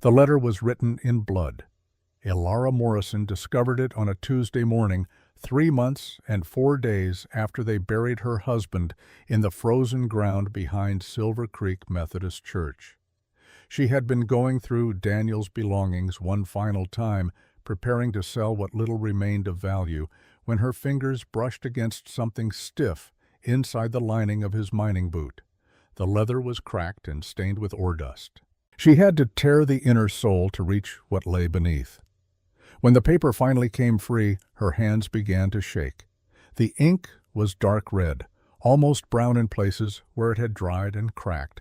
The letter was written in blood. Elara Morrison discovered it on a Tuesday morning, 3 months and 4 days after they buried her husband in the frozen ground behind Silver Creek Methodist Church. She had been going through Daniel's belongings one final time, preparing to sell what little remained of value, when her fingers brushed against something stiff inside the lining of his mining boot. The leather was cracked and stained with ore dust. She had to tear the inner sole to reach what lay beneath. When the paper finally came free, her hands began to shake. The ink was dark red, almost brown in places where it had dried and cracked.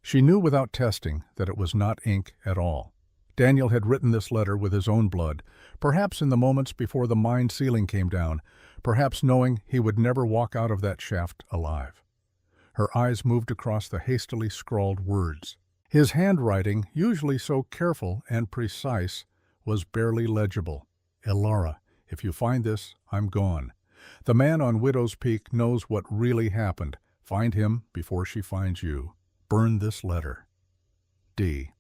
She knew without testing that it was not ink at all. Daniel had written this letter with his own blood, perhaps in the moments before the mine ceiling came down, perhaps knowing he would never walk out of that shaft alive. Her eyes moved across the hastily scrawled words. His handwriting, usually so careful and precise, was barely legible. Elara, if you find this, I'm gone. The man on Widow's Peak knows what really happened. Find him before she finds you. Burn this letter. D.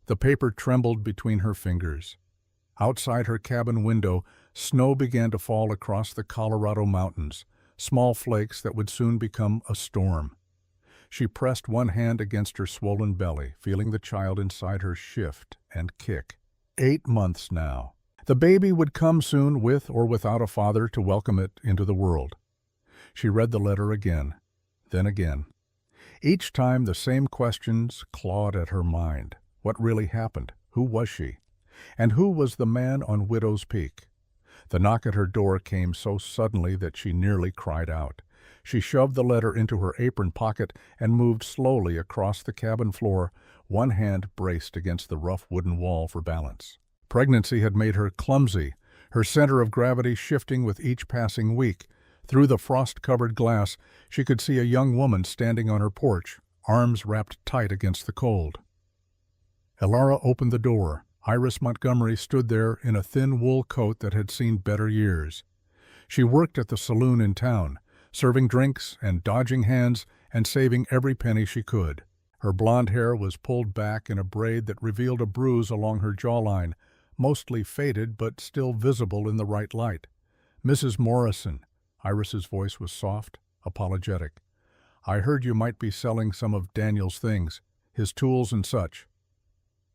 The paper trembled between her fingers. Outside her cabin window, snow began to fall across the Colorado mountains, small flakes that would soon become a storm. She pressed one hand against her swollen belly, feeling the child inside her shift and kick. 8 months now. The baby would come soon with or without a father to welcome it into the world. She read the letter again, then again. Each time the same questions clawed at her mind. What really happened? Who was she? And who was the man on Widow's Peak? The knock at her door came so suddenly that she nearly cried out. She shoved the letter into her apron pocket and moved slowly across the cabin floor, one hand braced against the rough wooden wall for balance. Pregnancy had made her clumsy, her center of gravity shifting with each passing week. Through the frost-covered glass, she could see a young woman standing on her porch, arms wrapped tight against the cold. Elara opened the door. Iris Montgomery stood there in a thin wool coat that had seen better years. She worked at the saloon in town, serving drinks and dodging hands and saving every penny she could. Her blonde hair was pulled back in a braid that revealed a bruise along her jawline, mostly faded but still visible in the right light. Mrs. Morrison. Iris's voice was soft, apologetic. I heard you might be selling some of Daniel's things, his tools and such.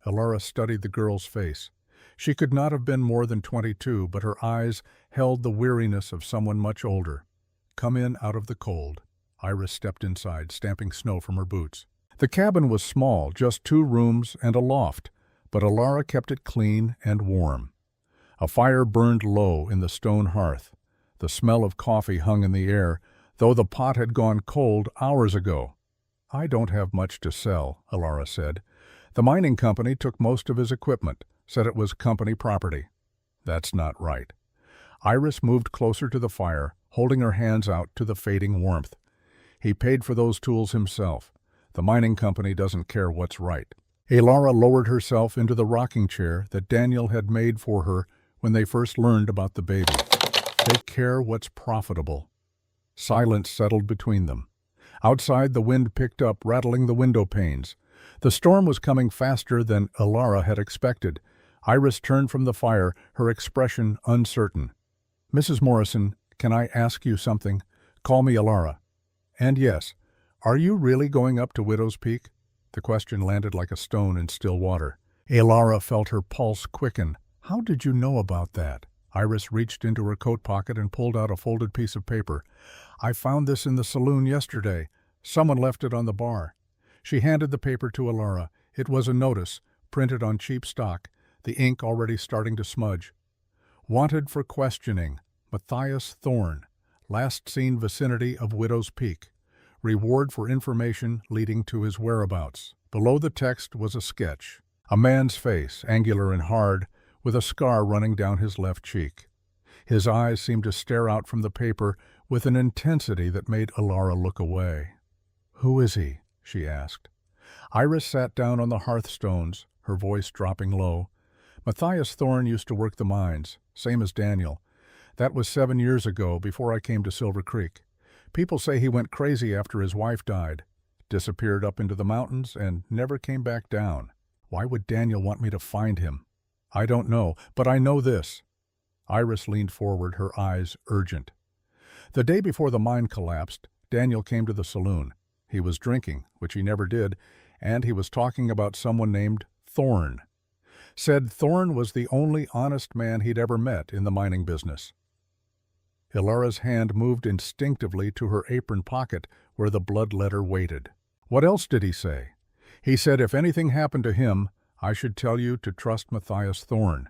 Elara studied the girl's face. She could not have been more than 22, but her eyes held the weariness of someone much older. Come in out of the cold. Iris stepped inside, stamping snow from her boots. The cabin was small, just 2 rooms and a loft, but Elara kept it clean and warm. A fire burned low in the stone hearth. The smell of coffee hung in the air, though the pot had gone cold hours ago. I don't have much to sell, Elara said. The mining company took most of his equipment, said it was company property. That's not right. Iris moved closer to the fire, holding her hands out to the fading warmth. He paid for those tools himself. The mining company doesn't care what's right. Elara lowered herself into the rocking chair that Daniel had made for her when they first learned about the baby. They care what's profitable. Silence settled between them. Outside, the wind picked up, rattling the window panes. The storm was coming faster than Elara had expected. Iris turned from the fire, her expression uncertain. Mrs. Morrison, can I ask you something? Call me Elara. And yes, are you really going up to Widow's Peak? The question landed like a stone in still water. Elara felt her pulse quicken. How did you know about that? Iris reached into her coat pocket and pulled out a folded piece of paper. I found this in the saloon yesterday. Someone left it on the bar. She handed the paper to Elara. It was a notice, printed on cheap stock, the ink already starting to smudge. Wanted for questioning, Matthias Thorne, last seen vicinity of Widow's Peak. Reward for information leading to his whereabouts. Below the text was a sketch. A man's face, angular and hard, with a scar running down his left cheek. His eyes seemed to stare out from the paper with an intensity that made Elara look away. Who is he? She asked. Iris sat down on the hearthstones, her voice dropping low. Matthias Thorne used to work the mines, same as Daniel. That was 7 years ago, before I came to Silver Creek. People say he went crazy after his wife died, disappeared up into the mountains, and never came back down. Why would Daniel want me to find him? I don't know, but I know this. Iris leaned forward, her eyes urgent. The day before the mine collapsed, Daniel came to the saloon. He was drinking, which he never did, and he was talking about someone named Thorne. Said Thorne was the only honest man he'd ever met in the mining business. Ilara's hand moved instinctively to her apron pocket where the blood letter waited. What else did he say? He said if anything happened to him, I should tell you to trust Matthias Thorne.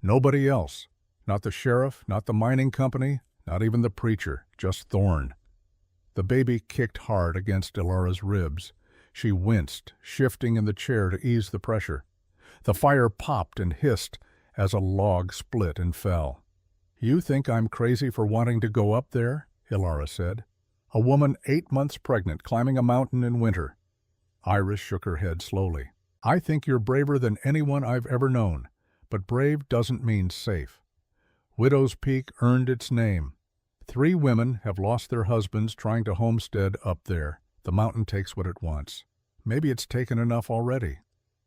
Nobody else. Not the sheriff, not the mining company, not even the preacher, just Thorne. The baby kicked hard against Ilara's ribs. She winced, shifting in the chair to ease the pressure. The fire popped and hissed as a log split and fell. You think I'm crazy for wanting to go up there? Ilara said. A woman 8 months pregnant climbing a mountain in winter. Iris shook her head slowly. I think you're braver than anyone I've ever known, but brave doesn't mean safe. Widow's Peak earned its name. 3 women have lost their husbands trying to homestead up there. The mountain takes what it wants. Maybe it's taken enough already.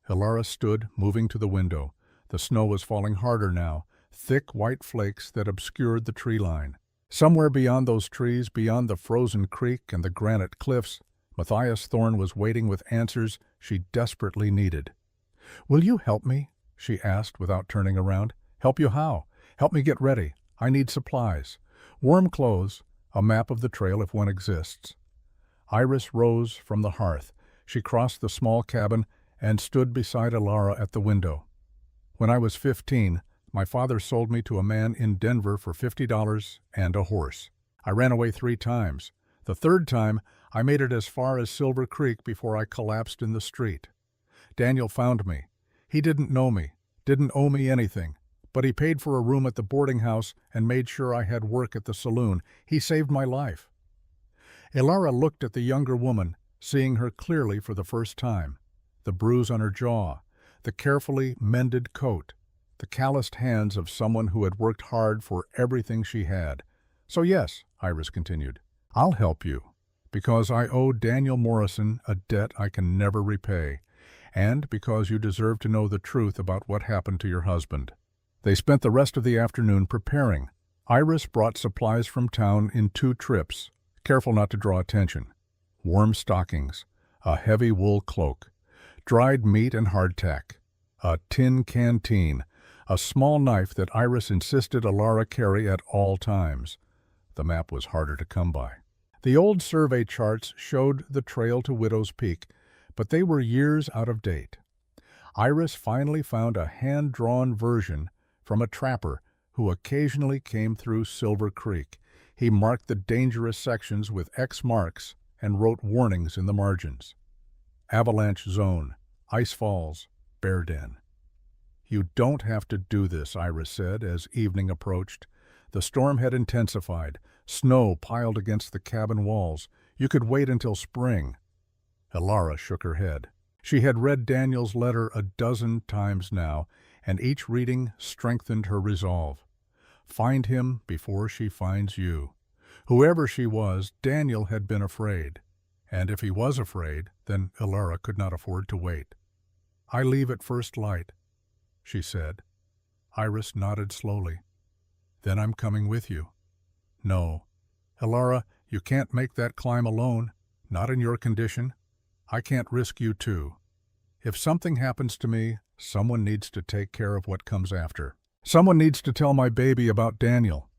Ilara stood, moving to the window. The snow was falling harder now, thick white flakes that obscured the tree line. Somewhere beyond those trees, beyond the frozen creek and the granite cliffs, Matthias Thorne was waiting with answers she desperately needed. Will you help me? She asked without turning around. Help you how? Help me get ready. I need supplies. Warm clothes, a map of the trail if one exists. Iris rose from the hearth. She crossed the small cabin and stood beside Ilara at the window. When I was 15, my father sold me to a man in Denver for $50 and a horse. I ran away 3 times. The 3rd time, I made it as far as Silver Creek before I collapsed in the street. Daniel found me. He didn't know me, didn't owe me anything, but he paid for a room at the boarding house and made sure I had work at the saloon. He saved my life. Ilara looked at the younger woman, seeing her clearly for the first time. The bruise on her jaw, the carefully mended coat, the calloused hands of someone who had worked hard for everything she had. So yes, Iris continued, I'll help you, because I owe Daniel Morrison a debt I can never repay, and because you deserve to know the truth about what happened to your husband. They spent the rest of the afternoon preparing. Iris brought supplies from town in 2 trips, careful not to draw attention. Warm stockings, a heavy wool cloak, dried meat and hardtack, a tin canteen, a small knife that Iris insisted Ilara carry at all times. The map was harder to come by. The old survey charts showed the trail to Widow's Peak, but they were years out of date. Iris finally found a hand-drawn version from a trapper who occasionally came through Silver Creek. He marked the dangerous sections with X marks and wrote warnings in the margins. Avalanche zone, ice falls, bear den. You don't have to do this, Iris said as evening approached. The storm had intensified. Snow piled against the cabin walls. You could wait until spring. Ilara shook her head. She had read Daniel's letter a dozen times now, and each reading strengthened her resolve. Find him before she finds you. Whoever she was, Daniel had been afraid. And if he was afraid, then Ilara could not afford to wait. I leave at first light, she said. Iris nodded slowly. Then I'm coming with you. No. Ilara, you can't make that climb alone, not in your condition. I can't risk you too. If something happens to me, someone needs to take care of what comes after. Someone needs to tell my baby about Daniel.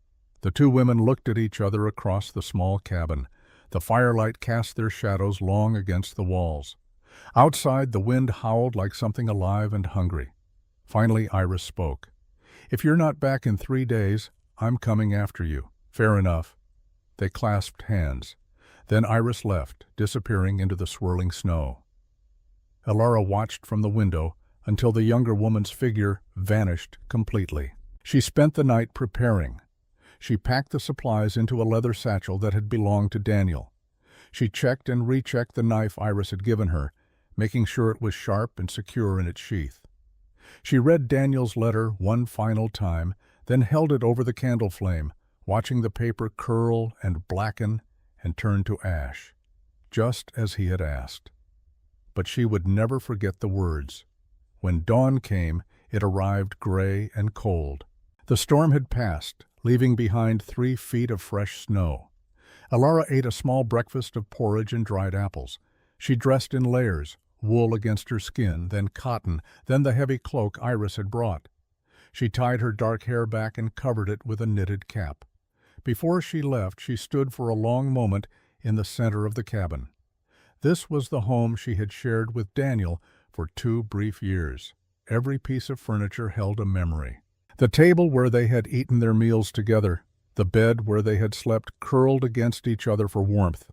The 2 women looked at each other across the small cabin. The firelight cast their shadows long against the walls. Outside, the wind howled like something alive and hungry. Finally, Iris spoke. If you're not back in 3 days, I'm coming after you. Fair enough. They clasped hands. Then Iris left, disappearing into the swirling snow. Ilara watched from the window until the younger woman's figure vanished completely. She spent the night preparing. She packed the supplies into a leather satchel that had belonged to Daniel. She checked and rechecked the knife Iris had given her, making sure it was sharp and secure in its sheath. She read Daniel's letter one final time, then held it over the candle flame, watching the paper curl and blacken and turn to ash, just as he had asked. But she would never forget the words. When dawn came, it arrived gray and cold. The storm had passed, leaving behind 3 feet of fresh snow. Elara ate a small breakfast of porridge and dried apples. She dressed in layers, wool against her skin, then cotton, then the heavy cloak Iris had brought. She tied her dark hair back and covered it with a knitted cap. Before she left, she stood for a long moment in the center of the cabin. This was the home she had shared with Daniel for 2 brief years. Every piece of furniture held a memory. The table where they had eaten their meals together, the bed where they had slept curled against each other for warmth,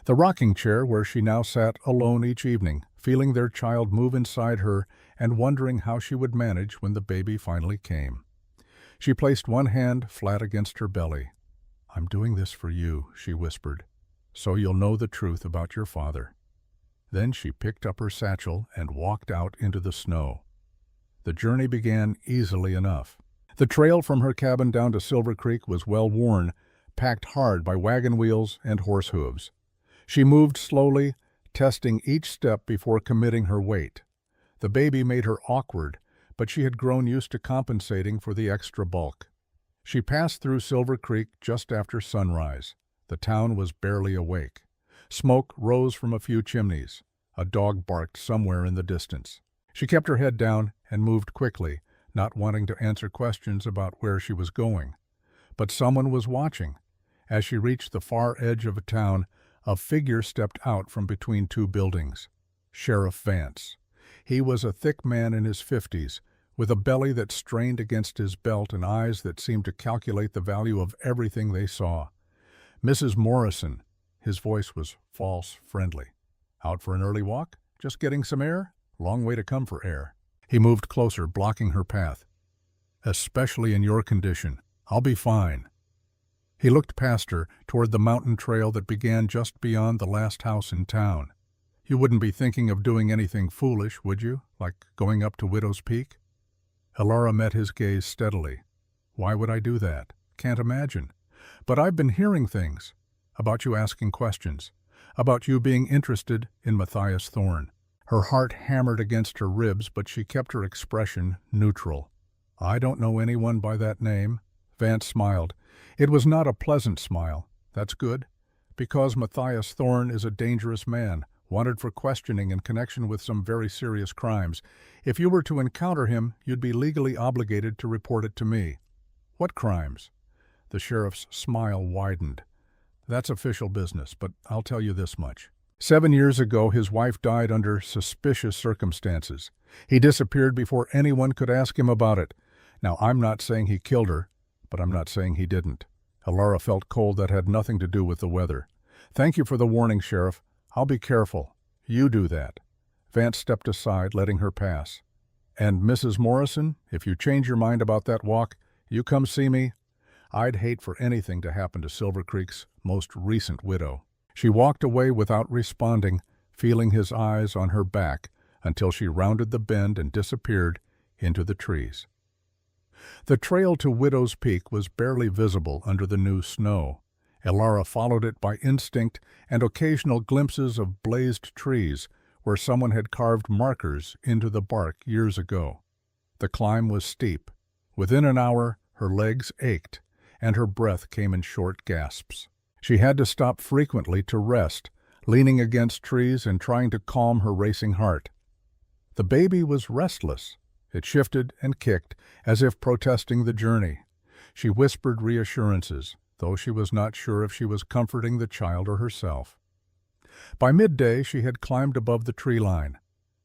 the rocking chair where she now sat alone each evening, feeling their child move inside her and wondering how she would manage when the baby finally came. She placed one hand flat against her belly. "I'm doing this for you," she whispered, "so you'll know the truth about your father." Then she picked up her satchel and walked out into the snow. The journey began easily enough. The trail from her cabin down to Silver Creek was well worn, packed hard by wagon wheels and horse hooves. She moved slowly, testing each step before committing her weight. The baby made her awkward, but she had grown used to compensating for the extra bulk. She passed through Silver Creek just after sunrise. The town was barely awake. Smoke rose from a few chimneys. A dog barked somewhere in the distance. She kept her head down and moved quickly, not wanting to answer questions about where she was going. But someone was watching. As she reached the far edge of a town, a figure stepped out from between 2 buildings. Sheriff Vance. He was a thick man in his 50s, with a belly that strained against his belt and eyes that seemed to calculate the value of everything they saw. "Mrs. Morrison." His voice was false, friendly. "Out for an early walk? Just getting some air? Long way to come for air." He moved closer, blocking her path. "Especially in your condition. I'll be fine." He looked past her, toward the mountain trail that began just beyond the last house in town. "You wouldn't be thinking of doing anything foolish, would you? Like going up to Widow's Peak?" Elara met his gaze steadily. "Why would I do that? Can't imagine. But I've been hearing things. About you asking questions. About you being interested in Matthias Thorne." Her heart hammered against her ribs, but she kept her expression neutral. "I don't know anyone by that name." Vance smiled. It was not a pleasant smile. "That's good. Because Matthias Thorne is a dangerous man, wanted for questioning in connection with some very serious crimes. If you were to encounter him, you'd be legally obligated to report it to me." "What crimes?" The sheriff's smile widened. "That's official business, but I'll tell you this much. 7 years ago, his wife died under suspicious circumstances. He disappeared before anyone could ask him about it. Now, I'm not saying he killed her, but I'm not saying he didn't." Elara felt cold that had nothing to do with the weather. "Thank you for the warning, Sheriff. I'll be careful. You do that." Vance stepped aside, letting her pass. "And Mrs. Morrison, if you change your mind about that walk, you come see me. I'd hate for anything to happen to Silver Creek's most recent widow." She walked away without responding, feeling his eyes on her back until she rounded the bend and disappeared into the trees. The trail to Widow's Peak was barely visible under the new snow. Elara followed it by instinct and occasional glimpses of blazed trees where someone had carved markers into the bark years ago. The climb was steep. Within an hour, her legs ached, and her breath came in short gasps. She had to stop frequently to rest, leaning against trees and trying to calm her racing heart. The baby was restless. It shifted and kicked, as if protesting the journey. She whispered reassurances, though she was not sure if she was comforting the child or herself. By midday, she had climbed above the tree line.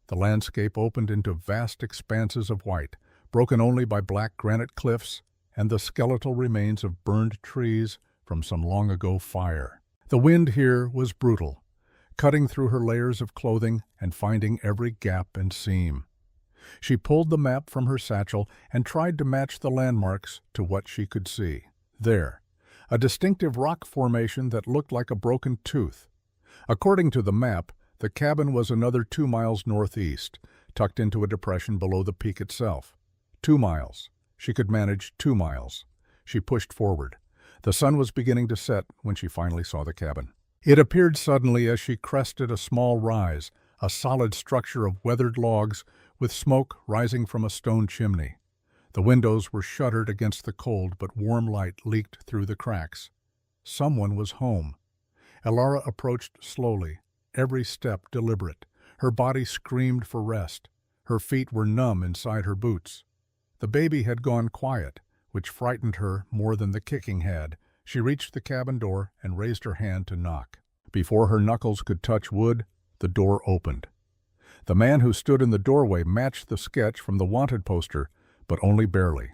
The landscape opened into vast expanses of white, broken only by black granite cliffs and the skeletal remains of burned trees from some long-ago fire. The wind here was brutal, cutting through her layers of clothing and finding every gap and seam. She pulled the map from her satchel and tried to match the landmarks to what she could see. There, a distinctive rock formation that looked like a broken tooth. According to the map, the cabin was another 2 miles northeast, tucked into a depression below the peak itself. 2 miles. She could manage 2 miles. She pushed forward. The sun was beginning to set when she finally saw the cabin. It appeared suddenly as she crested a small rise, a solid structure of weathered logs with smoke rising from a stone chimney. The windows were shuttered against the cold, but warm light leaked through the cracks. Someone was home. Elara approached slowly, every step deliberate. Her body screamed for rest. Her feet were numb inside her boots. The baby had gone quiet, which frightened her more than the kicking had. She reached the cabin door and raised her hand to knock. Before her knuckles could touch wood, the door opened. The man who stood in the doorway matched the sketch from the wanted poster, but only barely.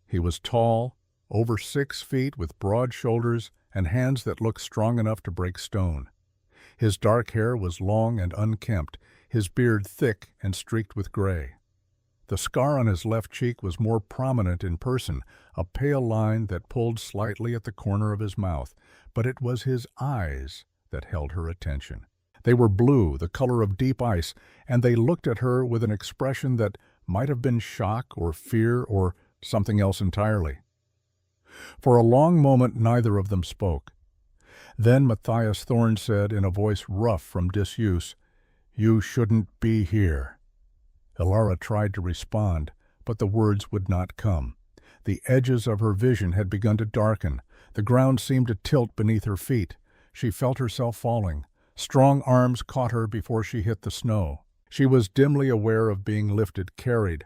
He was tall, over 6 feet, with broad shoulders and hands that looked strong enough to break stone. His dark hair was long and unkempt, his beard thick and streaked with gray. The scar on his left cheek was more prominent in person, a pale line that pulled slightly at the corner of his mouth, but it was his eyes that held her attention. They were blue, the color of deep ice, and they looked at her with an expression that might have been shock or fear or something else entirely. For a long moment neither of them spoke. Then Matthias Thorne said in a voice rough from disuse, "You shouldn't be here." Elara tried to respond, but the words would not come. The edges of her vision had begun to darken. The ground seemed to tilt beneath her feet. She felt herself falling. Strong arms caught her before she hit the snow. She was dimly aware of being lifted, carried.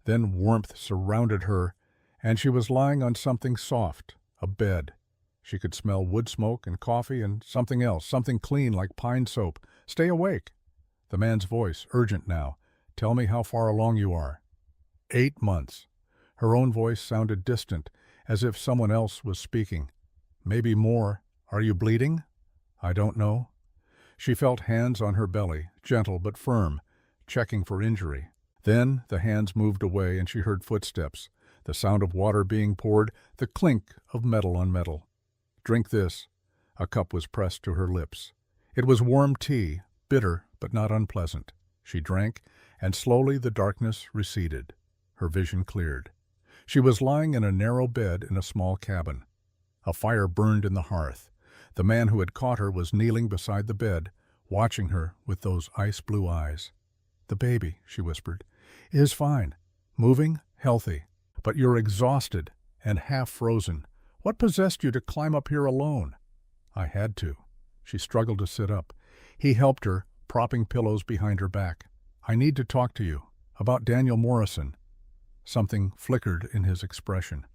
Then warmth surrounded her, and she was lying on something soft, a bed. She could smell wood smoke and coffee and something else, something clean like pine soap. "Stay awake." The man's voice, urgent now. "Tell me how far along you are." 8 months. Her own voice sounded distant, as if someone else was speaking. "Maybe more. Are you bleeding?" "I don't know." She felt hands on her belly, gentle but firm, checking for injury. Then the hands moved away and she heard footsteps, the sound of water being poured, the clink of metal on metal. "Drink this." A cup was pressed to her lips. It was warm tea, bitter but not unpleasant. She drank, and slowly the darkness receded. Her vision cleared. She was lying in a narrow bed in a small cabin. A fire burned in the hearth. The man who had caught her was kneeling beside the bed, watching her with those ice-blue eyes. "The baby," she whispered, "is fine, moving, healthy. But you're exhausted and half frozen. What possessed you to climb up here alone?" "I had to." She struggled to sit up. He helped her, propping pillows behind her back. "I need to talk to you about Daniel Morrison." Something flickered in his expression.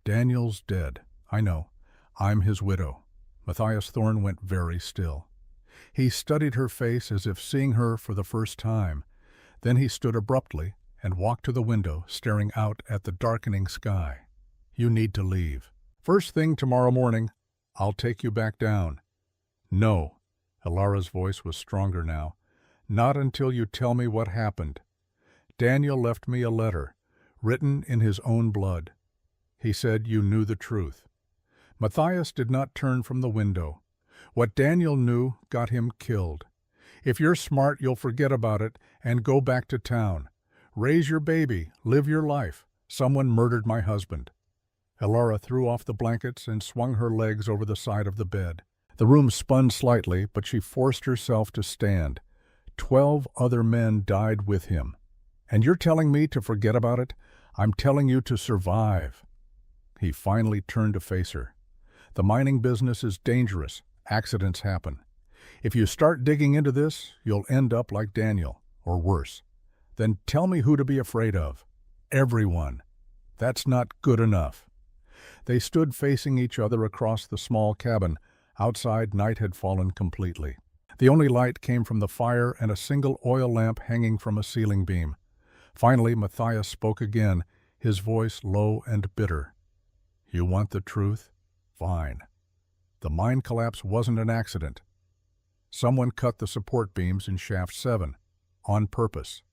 "Daniel's dead. I know. I'm his widow." Matthias Thorne went very still. He studied her face as if seeing her for the first time. Then he stood abruptly and walked to the window, staring out at the darkening sky. "You need to leave. First thing tomorrow morning, I'll take you back down." "No." Elara's voice was stronger now. "Not until you tell me what happened. Daniel left me a letter, written in his own blood. He said you knew the truth." Matthias did not turn from the window. What Daniel knew got him killed. "If you're smart, you'll forget about it and go back to town. Raise your baby, live your life. Someone murdered my husband." Elara threw off the blankets and swung her legs over the side of the bed. The room spun slightly, but she forced herself to stand. 12 other men died with him. "And you're telling me to forget about it? I'm telling you to survive." He finally turned to face her. "The mining business is dangerous. Accidents happen. If you start digging into this, you'll end up like Daniel, or worse. Then tell me who to be afraid of." "Everyone." "That's not good enough." They stood facing each other across the small cabin. Outside, night had fallen completely. The only light came from the fire and a single oil lamp hanging from a ceiling beam. Finally, Matthias spoke again, his voice low and bitter. "You want the truth? Fine. The mine collapse wasn't an accident. Someone cut the support beams in shaft 7, on purpose.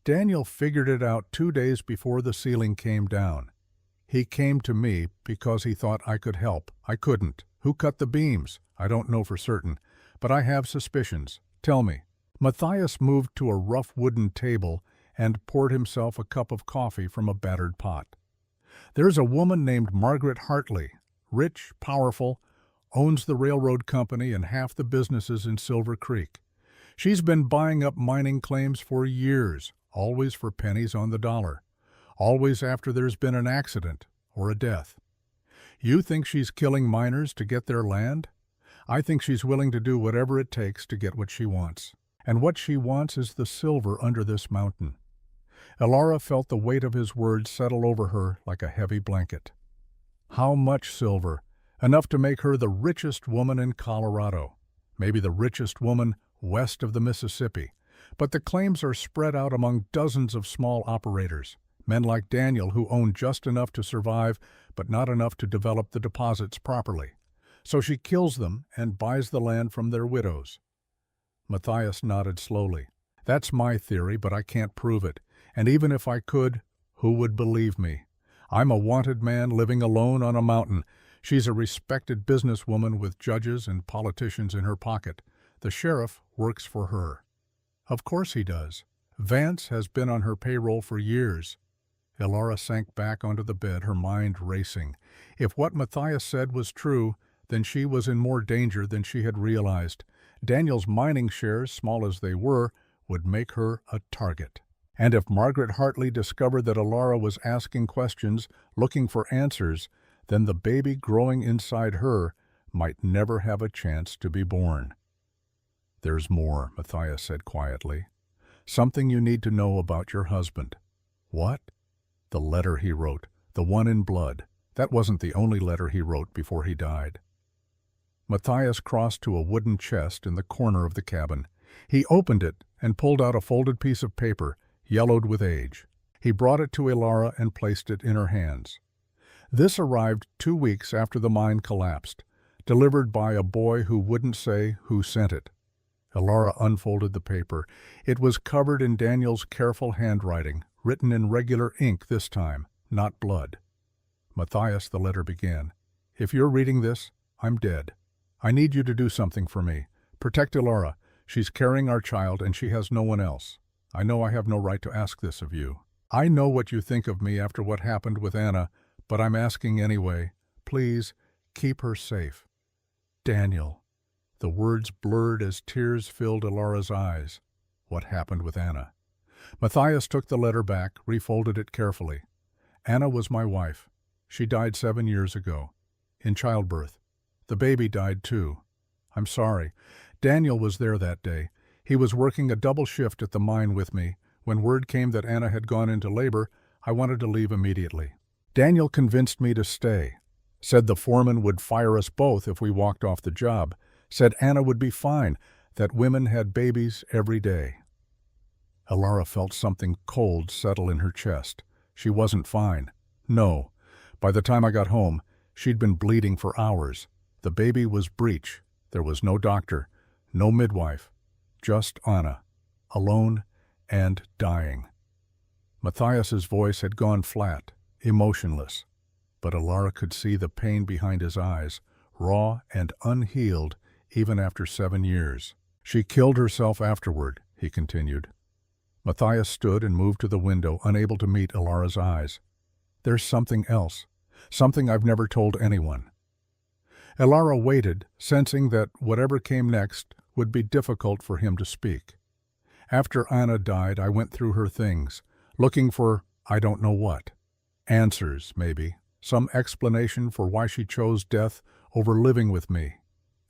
Daniel figured it out 2 days before the ceiling came down. He came to me because he thought I could help. I couldn't. Who cut the beams? I don't know for certain, but I have suspicions. Tell me." Matthias moved to a rough wooden table and poured himself a cup of coffee from a battered pot. "There's a woman named Margaret Hartley, rich, powerful, owns the railroad company and half the businesses in Silver Creek. She's been buying up mining claims for years, always for pennies on the dollar, always after there's been an accident or a death. You think she's killing miners to get their land? I think she's willing to do whatever it takes to get what she wants. And what she wants is the silver under this mountain. Elara felt the weight of his words settle over her like a heavy blanket. How much silver? Enough to make her the richest woman in Colorado, maybe the richest woman west of the Mississippi. But the claims are spread out among dozens of small operators, men like Daniel who own just enough to survive but not enough to develop the deposits properly. So she kills them and buys the land from their widows. Matthias nodded slowly. That's my theory, but I can't prove it. And even if I could, who would believe me? I'm a wanted man living alone on a mountain. She's a respected businesswoman with judges and politicians in her pocket. The sheriff works for her. Of course he does. Vance has been on her payroll for years. Elara sank back onto the bed, her mind racing. If what Matthias said was true, then she was in more danger than she had realized. Daniel's mining shares, small as they were, would make her a target. And if Margaret Hartley discovered that Elara was asking questions, looking for answers, then the baby growing inside her might never have a chance to be born. There's more, Matthias said quietly. Something you need to know about your husband. What? The letter he wrote, the one in blood. That wasn't the only letter he wrote before he died. Matthias crossed to a wooden chest in the corner of the cabin. He opened it and pulled out a folded piece of paper, yellowed with age. He brought it to Elara and placed it in her hands. This arrived 2 weeks after the mine collapsed, delivered by a boy who wouldn't say who sent it. Elara unfolded the paper. It was covered in Daniel's careful handwriting, written in regular ink this time, not blood. Matthias, the letter began. If you're reading this, I'm dead. I need you to do something for me. Protect Elara. She's carrying our child and she has no one else. I know I have no right to ask this of you. I know what you think of me after what happened with Anna, but I'm asking anyway. Please, keep her safe. Daniel. The words blurred as tears filled Elara's eyes. What happened with Anna? Matthias took the letter back, refolded it carefully. Anna was my wife. She died 7 years ago, in childbirth. The baby died too. I'm sorry. Daniel was there that day. He was working a double shift at the mine with me. When word came that Anna had gone into labor, I wanted to leave immediately. Daniel convinced me to stay. Said the foreman would fire us both if we walked off the job. Said Anna would be fine, that women had babies every day. Elara felt something cold settle in her chest. She wasn't fine. No. By the time I got home, she'd been bleeding for hours. The baby was breech. There was no doctor, no midwife, just Anna, alone and dying. Matthias's voice had gone flat, emotionless, but Elara could see the pain behind his eyes, raw and unhealed even after 7 years. She killed herself afterward, he continued. Matthias stood and moved to the window, unable to meet Elara's eyes. There's something else, something I've never told anyone. Elara waited, sensing that whatever came next would be difficult for him to speak. After Anna died, I went through her things, looking for I don't know what. Answers, maybe. Some explanation for why she chose death over living with me.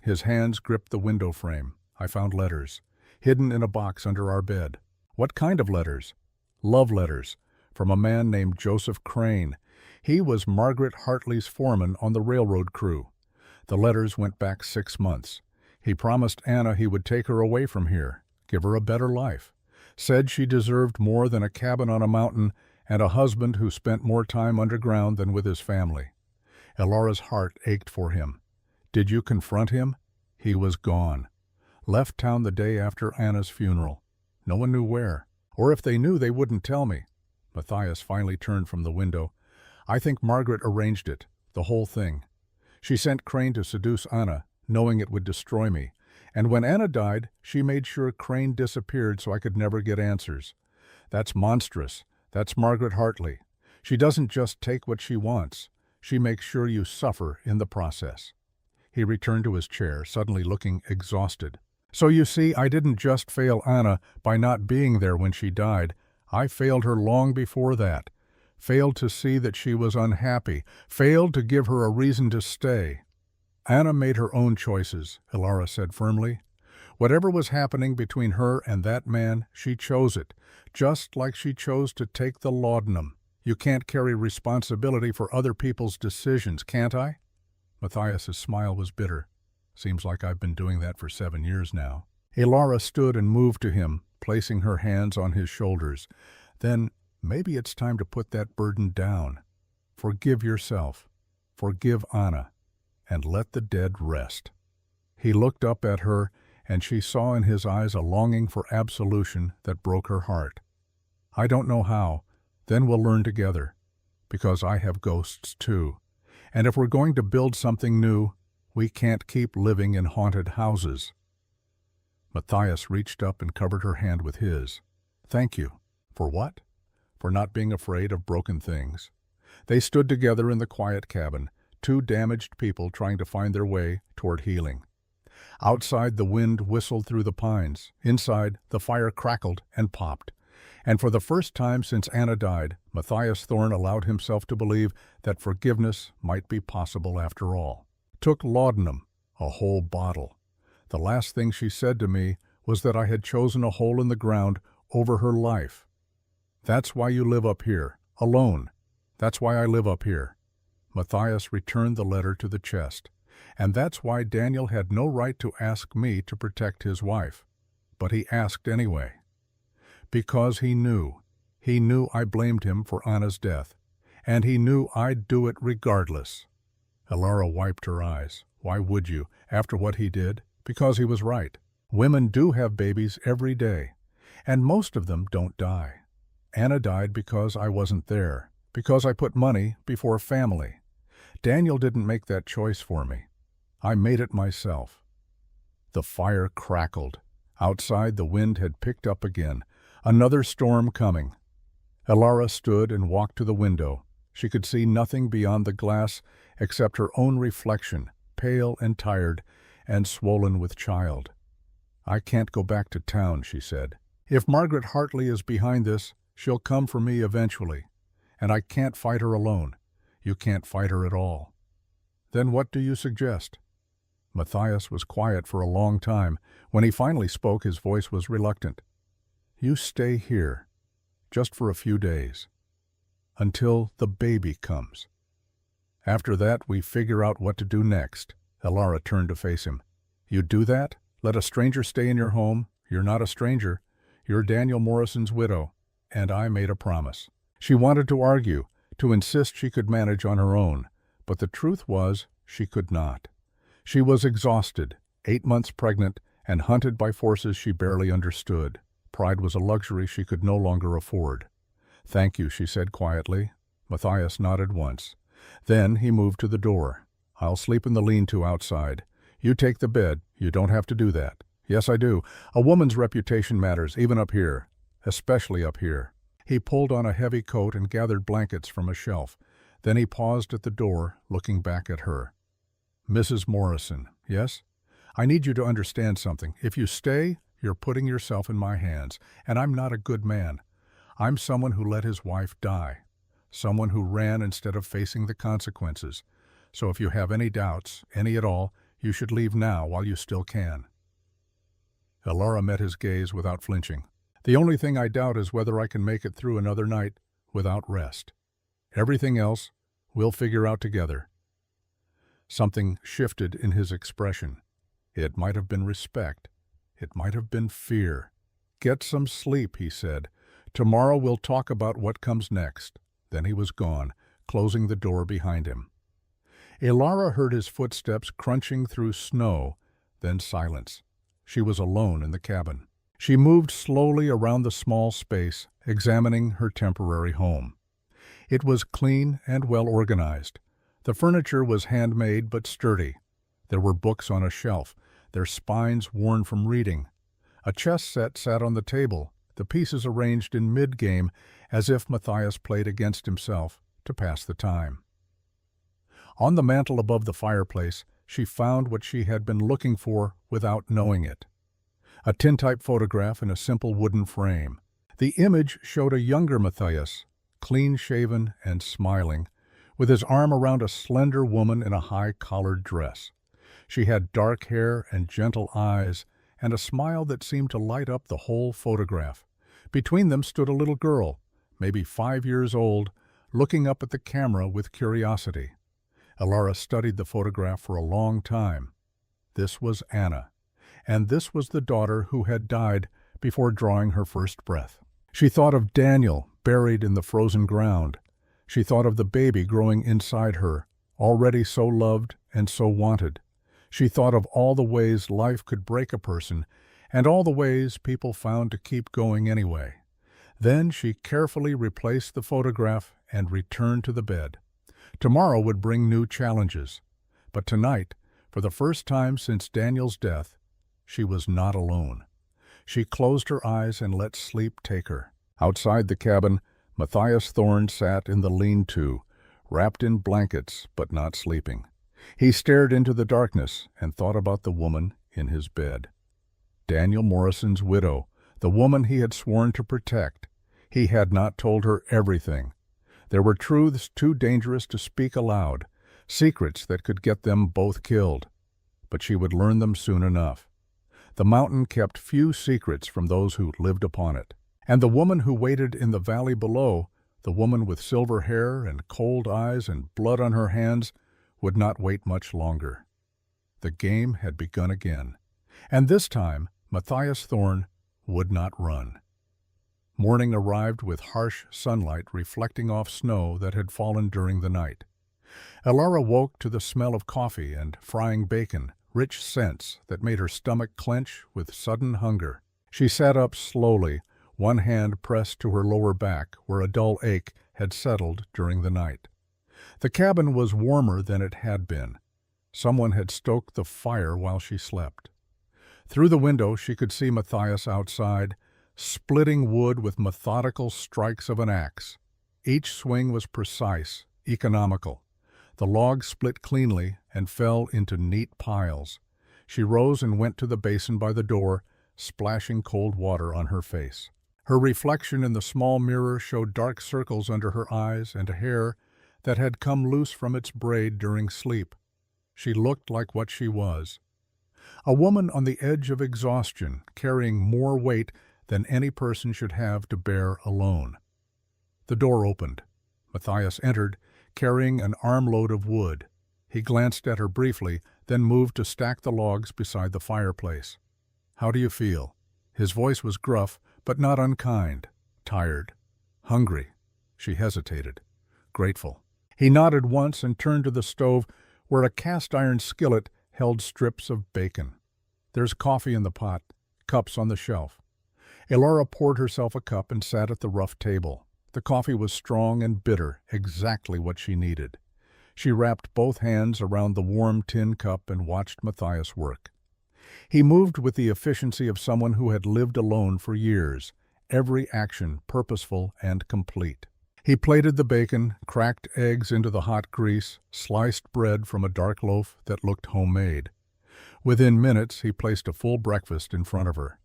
His hands gripped the window frame. I found letters, hidden in a box under our bed. What kind of letters? Love letters, from a man named Joseph Crane. He was Margaret Hartley's foreman on the railroad crew. The letters went back 6 months. He promised Anna he would take her away from here, give her a better life. Said she deserved more than a cabin on a mountain and a husband who spent more time underground than with his family. Elara's heart ached for him. Did you confront him? He was gone. Left town the day after Anna's funeral. No one knew where. Or if they knew, they wouldn't tell me. Matthias finally turned from the window. I think Margaret arranged it, the whole thing. She sent Crane to seduce Anna, knowing it would destroy me. And when Anna died, she made sure Crane disappeared so I could never get answers. That's monstrous. That's Margaret Hartley. She doesn't just take what she wants. She makes sure you suffer in the process. He returned to his chair, suddenly looking exhausted. So you see, I didn't just fail Anna by not being there when she died. I failed her long before that. Failed to see that she was unhappy. Failed to give her a reason to stay. Anna made her own choices, Ilara said firmly. Whatever was happening between her and that man, she chose it, just like she chose to take the laudanum. You can't carry responsibility for other people's decisions, can't I? Matthias's smile was bitter. Seems like I've been doing that for 7 years now. Ilara stood and moved to him, placing her hands on his shoulders. Then, maybe it's time to put that burden down. Forgive yourself. Forgive Anna. And let the dead rest. He looked up at her, and she saw in his eyes a longing for absolution that broke her heart. I don't know how. Then we'll learn together. Because I have ghosts too. And if we're going to build something new, we can't keep living in haunted houses. Matthias reached up and covered her hand with his. Thank you. For what? For not being afraid of broken things. They stood together in the quiet cabin, two damaged people trying to find their way toward healing. Outside, the wind whistled through the pines. Inside, the fire crackled and popped. And for the first time since Anna died, Matthias Thorne allowed himself to believe that forgiveness might be possible after all. Took laudanum, a whole bottle. The last thing she said to me was that I had chosen a hole in the ground over her life. That's why you live up here, alone. That's why I live up here. Matthias returned the letter to the chest. And that's why Daniel had no right to ask me to protect his wife. But he asked anyway. Because he knew. He knew I blamed him for Anna's death. And he knew I'd do it regardless. Ilara wiped her eyes. Why would you, after what he did? Because he was right. Women do have babies every day. And most of them don't die. Anna died because I wasn't there. Because I put money before family. Daniel didn't make that choice for me. I made it myself. The fire crackled. Outside, the wind had picked up again. Another storm coming. Ilara stood and walked to the window. She could see nothing beyond the glass except her own reflection, pale and tired and swollen with child. I can't go back to town, she said. If Margaret Hartley is behind this, she'll come for me eventually. And I can't fight her alone. You can't fight her at all. Then what do you suggest? Matthias was quiet for a long time. When he finally spoke, his voice was reluctant. You stay here, just for a few days, until the baby comes. After that, we figure out what to do next. Ilara turned to face him. You do that? Let a stranger stay in your home? You're not a stranger. You're Daniel Morrison's widow. And I made a promise. She wanted to argue, to insist she could manage on her own. But the truth was, she could not. She was exhausted, 8 months pregnant, and hunted by forces she barely understood. Pride was a luxury she could no longer afford. Thank you, she said quietly. Matthias nodded once. Then he moved to the door. I'll sleep in the lean-to outside. You take the bed. You don't have to do that. Yes, I do. A woman's reputation matters, even up here. Especially up here. He pulled on a heavy coat and gathered blankets from a shelf. Then he paused at the door, looking back at her. Mrs. Morrison, yes? I need you to understand something. If you stay, you're putting yourself in my hands, and I'm not a good man. I'm someone who let his wife die. Someone who ran instead of facing the consequences. So if you have any doubts, any at all, you should leave now while you still can. Ilara met his gaze without flinching. The only thing I doubt is whether I can make it through another night without rest. Everything else, we'll figure out together. Something shifted in his expression. It might have been respect. It might have been fear. Get some sleep, he said. Tomorrow we'll talk about what comes next. Then he was gone, closing the door behind him. Ilara heard his footsteps crunching through snow, then silence. She was alone in the cabin. She moved slowly around the small space, examining her temporary home. It was clean and well organized. The furniture was handmade but sturdy. There were books on a shelf, their spines worn from reading. A chess set sat on the table, the pieces arranged in mid-game as if Matthias played against himself to pass the time. On the mantel above the fireplace, she found what she had been looking for without knowing it. a tintype photograph in a simple wooden frame. The image showed a younger Matthias, clean-shaven and smiling, with his arm around a slender woman in a high-collared dress. She had dark hair and gentle eyes, and a smile that seemed to light up the whole photograph. Between them stood a little girl, maybe 5 years old, looking up at the camera with curiosity. Elara studied the photograph for a long time. This was Anna, and this was the daughter who had died before drawing her first breath. She thought of Daniel, buried in the frozen ground. She thought of the baby growing inside her, already so loved and so wanted. She thought of all the ways life could break a person, and all the ways people found to keep going anyway. Then she carefully replaced the photograph and returned to the bed. Tomorrow would bring new challenges. But tonight, for the first time since Daniel's death, she was not alone. She closed her eyes and let sleep take her. Outside the cabin, Matthias Thorne sat in the lean-to, wrapped in blankets but not sleeping. He stared into the darkness and thought about the woman in his bed. Daniel Morrison's widow, the woman he had sworn to protect. He had not told her everything. There were truths too dangerous to speak aloud, secrets that could get them both killed. But she would learn them soon enough. The mountain kept few secrets from those who lived upon it. And the woman who waited in the valley below, the woman with silver hair and cold eyes and blood on her hands, would not wait much longer. The game had begun again, and this time Matthias Thorne would not run. Morning arrived with harsh sunlight reflecting off snow that had fallen during the night. Elara woke to the smell of coffee and frying bacon, rich scents that made her stomach clench with sudden hunger. She sat up slowly, one hand pressed to her lower back where a dull ache had settled during the night. The cabin was warmer than it had been. Someone had stoked the fire while she slept. Through the window she could see Matthias outside, splitting wood with methodical strikes of an axe. Each swing was precise, economical. The logs split cleanly and fell into neat piles. She rose and went to the basin by the door, splashing cold water on her face. Her reflection in the small mirror showed dark circles under her eyes and a hair that had come loose from its braid during sleep. She looked like what she was. A woman on the edge of exhaustion, carrying more weight than any person should have to bear alone. The door opened. Matthias entered, carrying an armload of wood. He glanced at her briefly, then moved to stack the logs beside the fireplace. "How do you feel?" His voice was gruff, but not unkind. Tired. Hungry. She hesitated. Grateful. He nodded once and turned to the stove, where a cast-iron skillet held strips of bacon. "There's coffee in the pot, cups on the shelf." Elara poured herself a cup and sat at the rough table. The coffee was strong and bitter, exactly what she needed. She wrapped both hands around the warm tin cup and watched Matthias work. He moved with the efficiency of someone who had lived alone for years, every action purposeful and complete. He plated the bacon, cracked eggs into the hot grease, sliced bread from a dark loaf that looked homemade. Within minutes, he placed a full breakfast in front of her.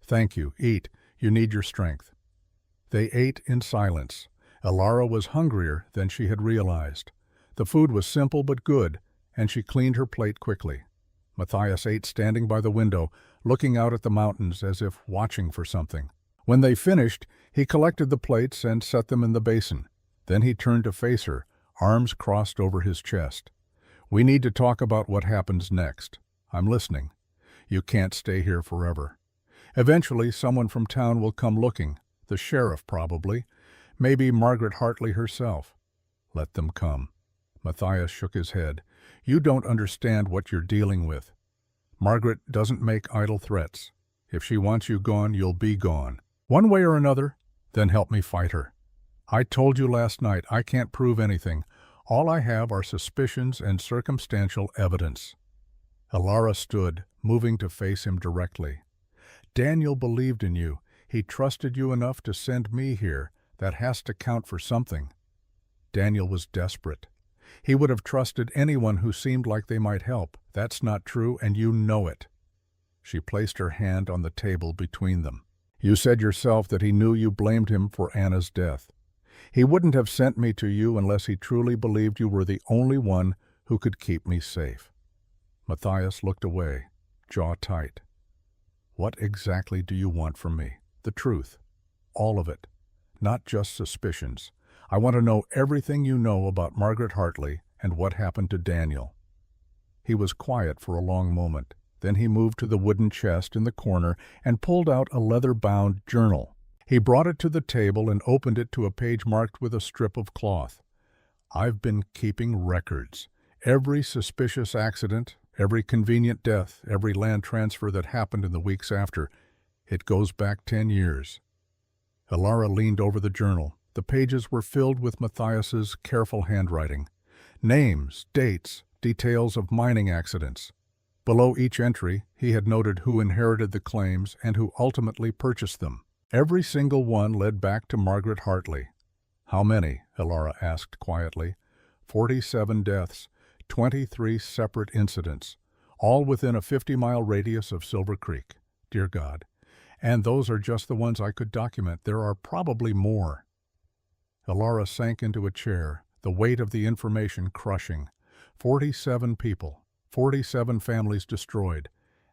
"Thank you. Eat. You need your strength." They ate in silence. Elara was hungrier than she had realized. The food was simple but good, and she cleaned her plate quickly. Matthias ate standing by the window, looking out at the mountains as if watching for something. When they finished, he collected the plates and set them in the basin. Then he turned to face her, arms crossed over his chest. "We need to talk about what happens next. I'm listening. You can't stay here forever. Eventually, someone from town will come looking. The sheriff, probably. Maybe Margaret Hartley herself. Let them come." Matthias shook his head. "You don't understand what you're dealing with. Margaret doesn't make idle threats. If she wants you gone, you'll be gone. One way or another, then help me fight her. I told you last night I can't prove anything. All I have are suspicions and circumstantial evidence." Elara stood, moving to face him directly. "Daniel believed in you. He trusted you enough to send me here. That has to count for something." Daniel was desperate. He would have trusted anyone who seemed like they might help. That's not true, and you know it. She placed her hand on the table between them. "You said yourself that he knew you blamed him for Anna's death. He wouldn't have sent me to you unless he truly believed you were the only one who could keep me safe." Matthias looked away, jaw tight. "What exactly do you want from me? The truth. All of it. Not just suspicions. I want to know everything you know about Margaret Hartley and what happened to Daniel." He was quiet for a long moment. Then he moved to the wooden chest in the corner and pulled out a leather-bound journal. He brought it to the table and opened it to a page marked with a strip of cloth. "I've been keeping records. Every suspicious accident, every convenient death, every land transfer that happened in the weeks after. It goes back 10 years. Elara leaned over the journal. The pages were filled with Matthias's careful handwriting. Names, dates, details of mining accidents. Below each entry, he had noted who inherited the claims and who ultimately purchased them. Every single one led back to Margaret Hartley. "How many?" Elara asked quietly. 47 deaths, 23 separate incidents, all within a 50-mile radius of Silver Creek. Dear God. And those are just the ones I could document. There are probably more." Elara sank into a chair, the weight of the information crushing. 47 people, 47 families destroyed,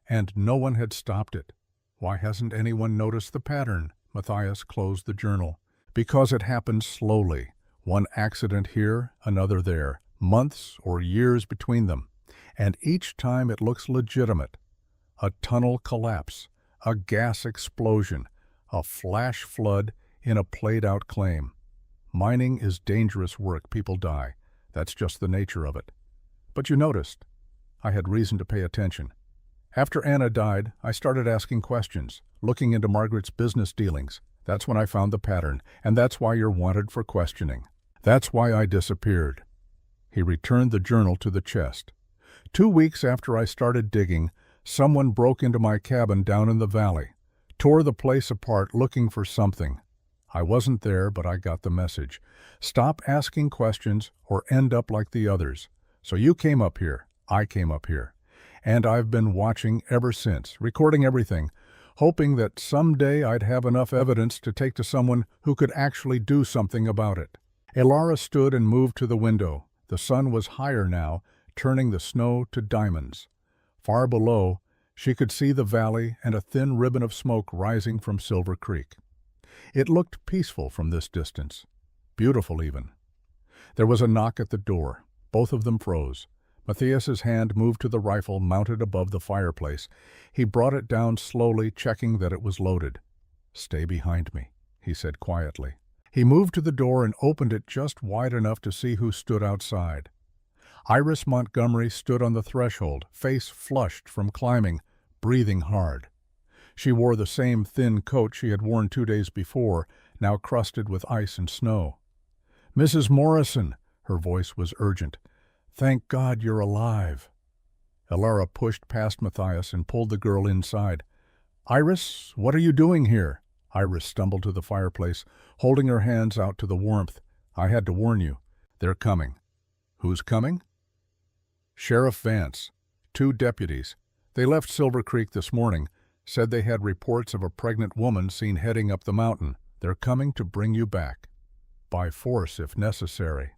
and no one had stopped it. Why hasn't anyone noticed the pattern? Matthias closed the journal. Because it happened slowly. One accident here, another there, months or years between them. And each time it looks legitimate. A tunnel collapse, a gas explosion, a flash flood in a played-out claim. Mining is dangerous work. People die. That's just the nature of it. But you noticed. I had reason to pay attention. After Anna died, I started asking questions, looking into Margaret's business dealings. That's when I found the pattern, and that's why you're wanted for questioning. That's why I disappeared." He returned the journal to the chest. 2 weeks after I started digging, someone broke into my cabin down in the valley, tore the place apart looking for something. I wasn't there, but I got the message. Stop asking questions or end up like the others. So you came up here, I came up here. And I've been watching ever since, recording everything, hoping that someday I'd have enough evidence to take to someone who could actually do something about it. Elara stood and moved to the window. The sun was higher now, turning the snow to diamonds. Far below, she could see the valley and a thin ribbon of smoke rising from Silver Creek. It looked peaceful from this distance, beautiful even. There was a knock at the door. Both of them froze. Matthias's hand moved to the rifle mounted above the fireplace. He brought it down slowly, checking that it was loaded. "Stay behind me," he said quietly. He moved to the door and opened it just wide enough to see who stood outside. Iris Montgomery stood on the threshold, face flushed from climbing, breathing hard. She wore the same thin coat she had worn 2 days before, now crusted with ice and snow. "Mrs. Morrison," her voice was urgent. "Thank God you're alive." Elara pushed past Matthias and pulled the girl inside. "Iris, what are you doing here?" Iris stumbled to the fireplace, holding her hands out to the warmth. "I had to warn you. They're coming." "Who's coming?" "Sheriff Vance. 2 deputies. They left Silver Creek this morning, said they had reports of a pregnant woman seen heading up the mountain. They're coming to bring you back. By force if necessary."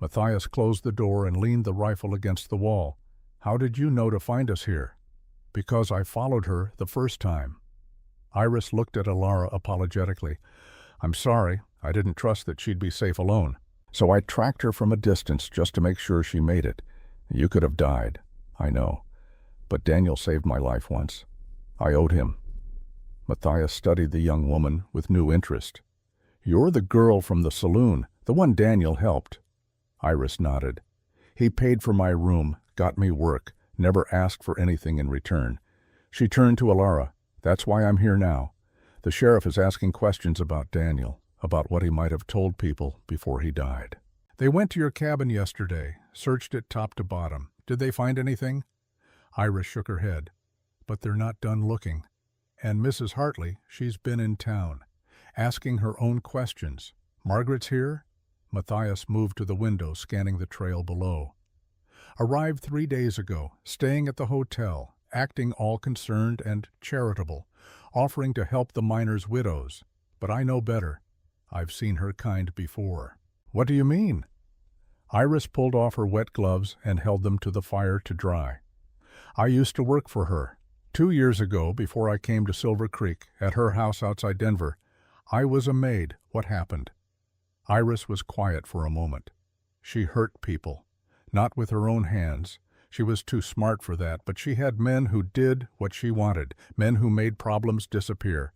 Matthias closed the door and leaned the rifle against the wall. "How did you know to find us here?" "Because I followed her the first time." Iris looked at Elara apologetically. "I'm sorry. I didn't trust that she'd be safe alone. So I tracked her from a distance just to make sure she made it. You could have died. I know. But Daniel saved my life once. I owed him." Matthias studied the young woman with new interest. "You're the girl from the saloon, the one Daniel helped." Iris nodded. "He paid for my room, got me work, never asked for anything in return." She turned to Elara. "That's why I'm here now. The sheriff is asking questions about Daniel, about what he might have told people before he died." "They went to your cabin yesterday, searched it top to bottom. Did they find anything?" Iris shook her head. "But they're not done looking. And Mrs. Hartley, she's been in town, asking her own questions. Margaret's here?" Matthias moved to the window, scanning the trail below. "Arrived 3 days ago, staying at the hotel, acting all concerned and charitable, offering to help the miners' widows. But I know better. I've seen her kind before. What do you mean? Iris pulled off her wet gloves and held them to the fire to dry. I used to work for her. 2 years ago, before I came to Silver Creek, at her house outside Denver, I was a maid. What happened? Iris was quiet for a moment. She hurt people. Not with her own hands. She was too smart for that, but she had men who did what she wanted, men who made problems disappear.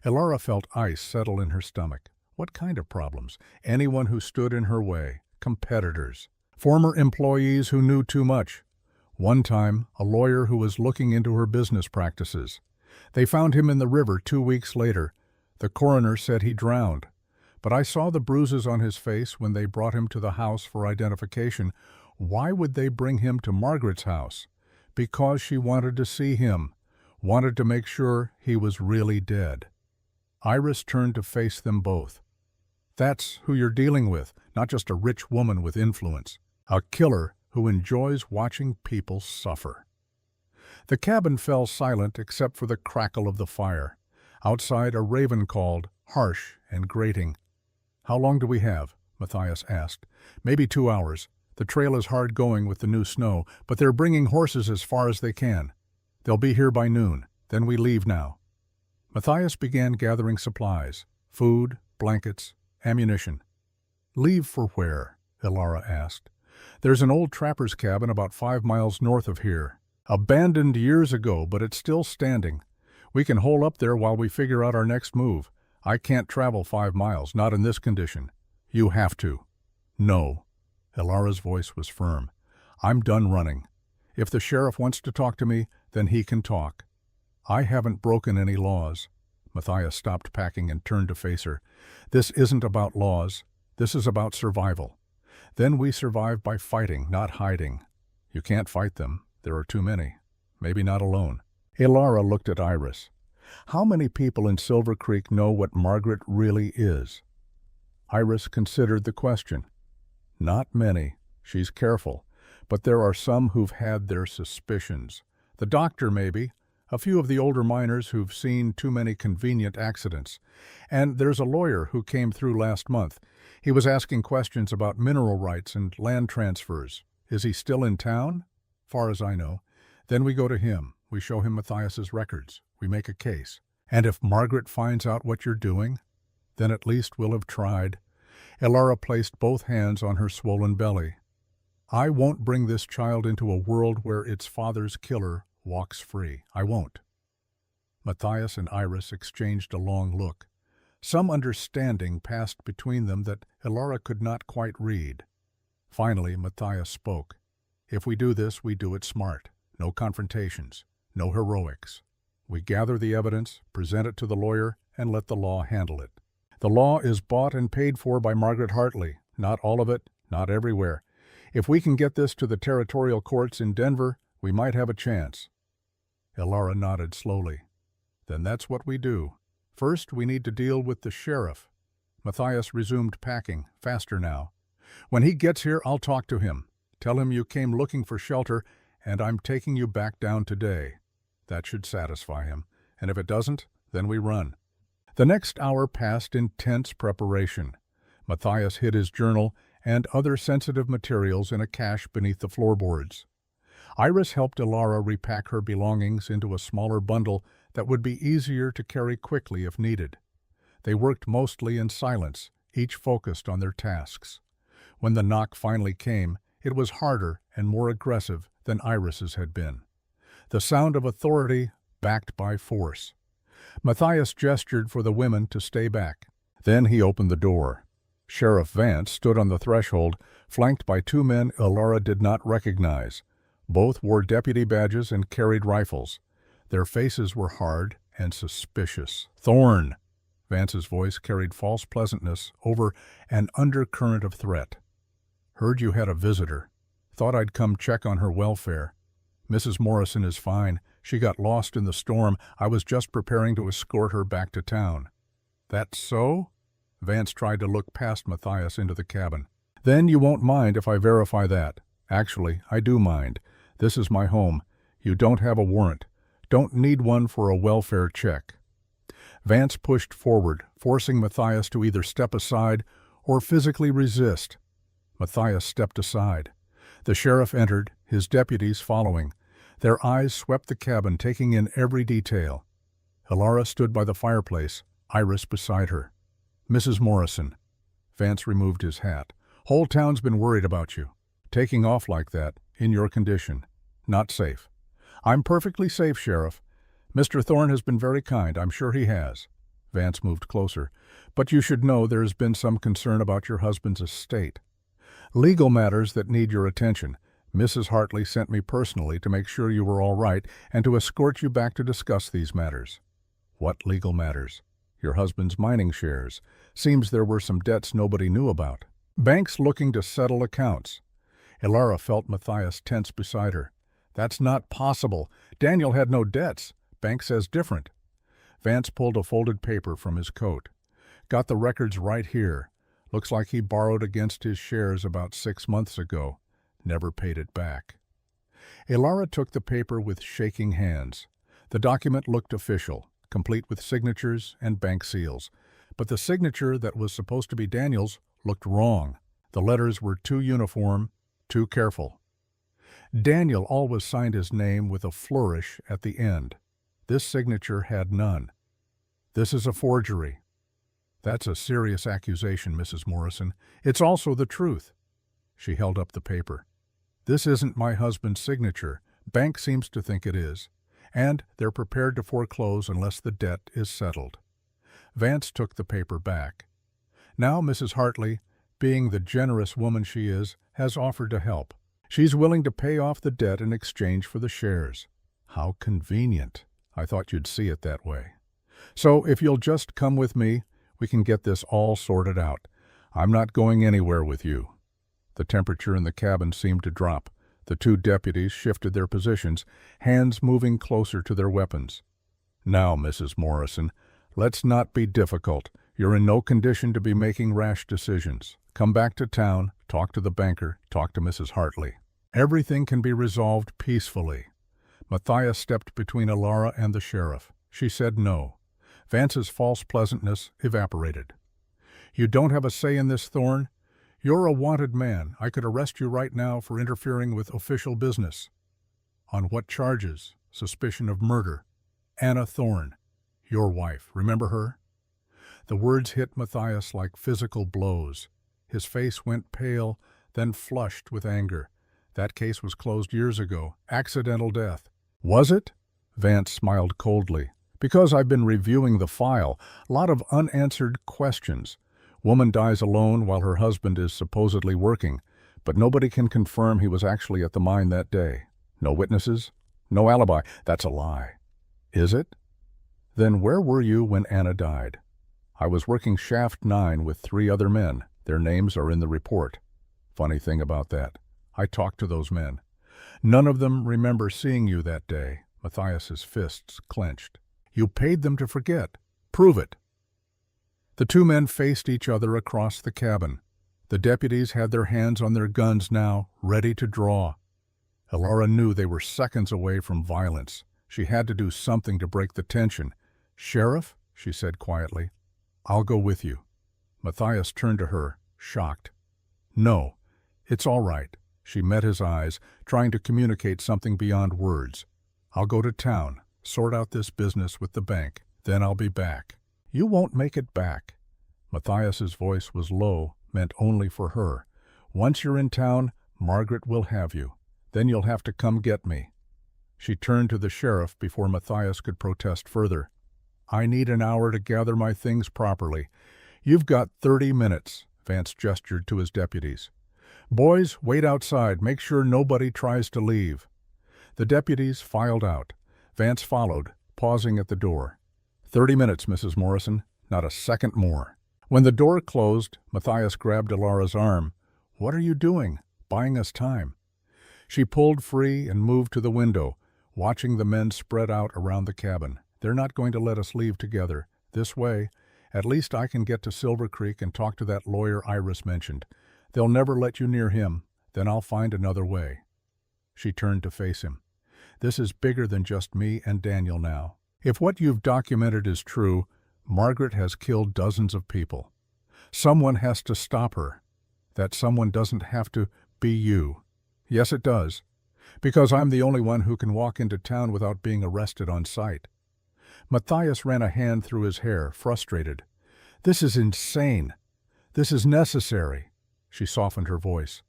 Elara felt ice settle in her stomach. What kind of problems? Anyone who stood in her way. Competitors. Former employees who knew too much. One time, a lawyer who was looking into her business practices. They found him in the river 2 weeks later. The coroner said he drowned. But I saw the bruises on his face when they brought him to the house for identification. Why would they bring him to Margaret's house? Because she wanted to see him, wanted to make sure he was really dead. Iris turned to face them both. That's who you're dealing with, not just a rich woman with influence. A killer who enjoys watching people suffer. The cabin fell silent except for the crackle of the fire. Outside, a raven called, harsh and grating. How long do we have? Matthias asked. Maybe 2 hours. The trail is hard going with the new snow, but they're bringing horses as far as they can. They'll be here by noon. Then we leave now. Matthias began gathering supplies, food, blankets, ammunition. Leave for where? Elara asked. There's an old trapper's cabin about 5 miles north of here. Abandoned years ago, but it's still standing. We can hole up there while we figure out our next move. I can't travel 5 miles, not in this condition. You have to. No. Elara's voice was firm. I'm done running. If the sheriff wants to talk to me, then he can talk. I haven't broken any laws. Matthias stopped packing and turned to face her. This isn't about laws. This is about survival. Then we survive by fighting, not hiding. You can't fight them. There are too many. Maybe not alone. Elara looked at Iris. How many people in Silver Creek know what Margaret really is? Iris considered the question. Not many. She's careful. But there are some who've had their suspicions. The doctor, maybe. A few of the older miners who've seen too many convenient accidents. And there's a lawyer who came through last month. He was asking questions about mineral rights and land transfers. Is he still in town? Far as I know. Then we go to him. We show him Matthias's records. We make a case. And if Margaret finds out what you're doing, then at least we'll have tried. Elara placed both hands on her swollen belly. I won't bring this child into a world where its father's killer walks free. I won't. Matthias and Iris exchanged a long look. Some understanding passed between them that Elara could not quite read. Finally, Matthias spoke. If we do this, we do it smart. No confrontations. No heroics. We gather the evidence, present it to the lawyer, and let the law handle it. The law is bought and paid for by Margaret Hartley. Not all of it, not everywhere. If we can get this to the territorial courts in Denver, we might have a chance. Elara nodded slowly. Then that's what we do. First, we need to deal with the sheriff. Matthias resumed packing, faster now. When he gets here, I'll talk to him. Tell him you came looking for shelter, and I'm taking you back down today. That should satisfy him. And if it doesn't, then we run. The next hour passed in tense preparation. Matthias hid his journal and other sensitive materials in a cache beneath the floorboards. Iris helped Elara repack her belongings into a smaller bundle that would be easier to carry quickly if needed. They worked mostly in silence, each focused on their tasks. When the knock finally came, it was harder and more aggressive than Iris's had been. The sound of authority backed by force. Matthias gestured for the women to stay back. Then he opened the door. Sheriff Vance stood on the threshold, flanked by 2 men Elara did not recognize. Both wore deputy badges and carried rifles. Their faces were hard and suspicious. Thorne! Vance's voice carried false pleasantness over an undercurrent of threat. Heard you had a visitor. Thought I'd come check on her welfare. Mrs. Morrison is fine. She got lost in the storm. I was just preparing to escort her back to town. That's so? Vance tried to look past Matthias into the cabin. Then you won't mind if I verify that. Actually, I do mind. This is my home. You don't have a warrant. Don't need one for a welfare check." Vance pushed forward, forcing Matthias to either step aside or physically resist. Matthias stepped aside. The sheriff entered, his deputies following. Their eyes swept the cabin, taking in every detail. Elara stood by the fireplace, Iris beside her. "Mrs. Morrison." Vance removed his hat. "Whole town's been worried about you. Taking off like that, in your condition. Not safe." "I'm perfectly safe, Sheriff. Mr. Thorne has been very kind, I'm sure he has." Vance moved closer. "But you should know there has been some concern about your husband's estate. Legal matters that need your attention. Mrs. Hartley sent me personally to make sure you were all right and to escort you back to discuss these matters." "What legal matters?" "Your husband's mining shares. Seems there were some debts nobody knew about. Banks looking to settle accounts." Elara felt Matthias tense beside her. "That's not possible. Daniel had no debts. Bank says different." Vance pulled a folded paper from his coat. "Got the records right here. Looks like he borrowed against his shares about 6 months ago. Never paid it back." Elara took the paper with shaking hands. The document looked official, complete with signatures and bank seals. But the signature that was supposed to be Daniel's looked wrong. The letters were too uniform, too careful. Daniel always signed his name with a flourish at the end. This signature had none. "This is a forgery." "That's a serious accusation, Mrs. Morrison. It's also the truth." She held up the paper. "This isn't my husband's signature. Bank seems to think it is. And they're prepared to foreclose unless the debt is settled." Vance took the paper back. Now Mrs. Hartley, being the generous woman she is, has offered to help. She's willing to pay off the debt in exchange for the shares. How convenient. I thought you'd see it that way. So if you'll just come with me, we can get this all sorted out. I'm not going anywhere with you." The temperature in the cabin seemed to drop. The two deputies shifted their positions, hands moving closer to their weapons. "Now, Mrs. Morrison, let's not be difficult. You're in no condition to be making rash decisions. Come back to town, talk to the banker, talk to Mrs. Hartley. Everything can be resolved peacefully." Matthias stepped between Elara and the sheriff. She said no. Vance's false pleasantness evaporated. "You don't have a say in this, Thorne. You're a wanted man. I could arrest you right now for interfering with official business." "On what charges?" "Suspicion of murder. Anna Thorne. Your wife. Remember her?" The words hit Matthias like physical blows. His face went pale, then flushed with anger. That case was closed years ago. Accidental death. "Was it?" Vance smiled coldly. "Because I've been reviewing the file. Lot of unanswered questions. Woman dies alone while her husband is supposedly working, but nobody can confirm he was actually at the mine that day. No witnesses? No alibi. That's a lie." "Is it?" "Then where were you when Anna died?" "I was working Shaft 9 with 3 other men. Their names are in the report." "Funny thing about that. I talked to those men. None of them remember seeing you that day." Matthias's fists clenched. "You paid them to forget. Prove it." The two men faced each other across the cabin. The deputies had their hands on their guns now, ready to draw. Elara knew they were seconds away from violence. She had to do something to break the tension. "Sheriff," she said quietly, "I'll go with you." Matthias turned to her, shocked. "No, it's all right." She met his eyes, trying to communicate something beyond words. "I'll go to town, sort out this business with the bank. Then I'll be back." "You won't make it back." Matthias's voice was low, meant only for her. "Once you're in town, Margaret will have you. Then you'll have to come get me." She turned to the sheriff before Matthias could protest further. "I need an hour to gather my things properly. You've got 30 minutes, Vance gestured to his deputies. "Boys, wait outside. Make sure nobody tries to leave." The deputies filed out. Vance followed, pausing at the door. 30 minutes, Mrs. Morrison. Not a second more." When the door closed, Matthias grabbed Elara's arm. "What are you doing? Buying us time." She pulled free and moved to the window, watching the men spread out around the cabin. "They're not going to let us leave together. This way, at least I can get to Silver Creek and talk to that lawyer Iris mentioned. They'll never let you near him. Then I'll find another way." She turned to face him. This is bigger than just me and Daniel now. If what you've documented is true, Margaret has killed dozens of people. Someone has to stop her. That someone doesn't have to be you. Yes, it does. Because I'm the only one who can walk into town without being arrested on sight. Matthias ran a hand through his hair, frustrated. This is insane. This is necessary. She softened her voice.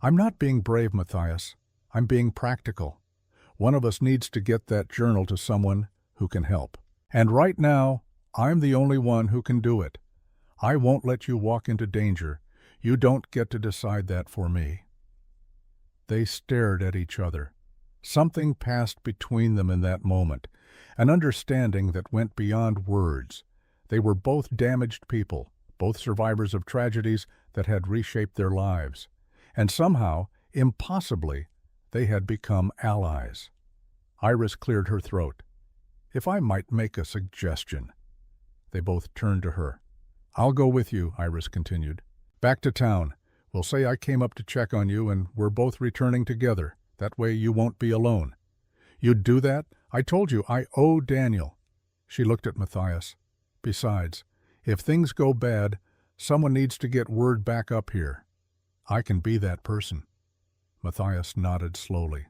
I'm not being brave, Matthias. I'm being practical. One of us needs to get that journal to someone who can help. And right now, I'm the only one who can do it. I won't let you walk into danger. You don't get to decide that for me. They stared at each other. Something passed between them in that moment, an understanding that went beyond words. They were both damaged people, both survivors of tragedies that had reshaped their lives. And somehow, impossibly, they had become allies. Iris cleared her throat. If I might make a suggestion. They both turned to her. I'll go with you, Iris continued. Back to town. We'll say I came up to check on you and we're both returning together. That way you won't be alone. You'd do that? I told you I owe Daniel. She looked at Matthias. Besides, if things go bad, someone needs to get word back up here. I can be that person. Matthias nodded slowly.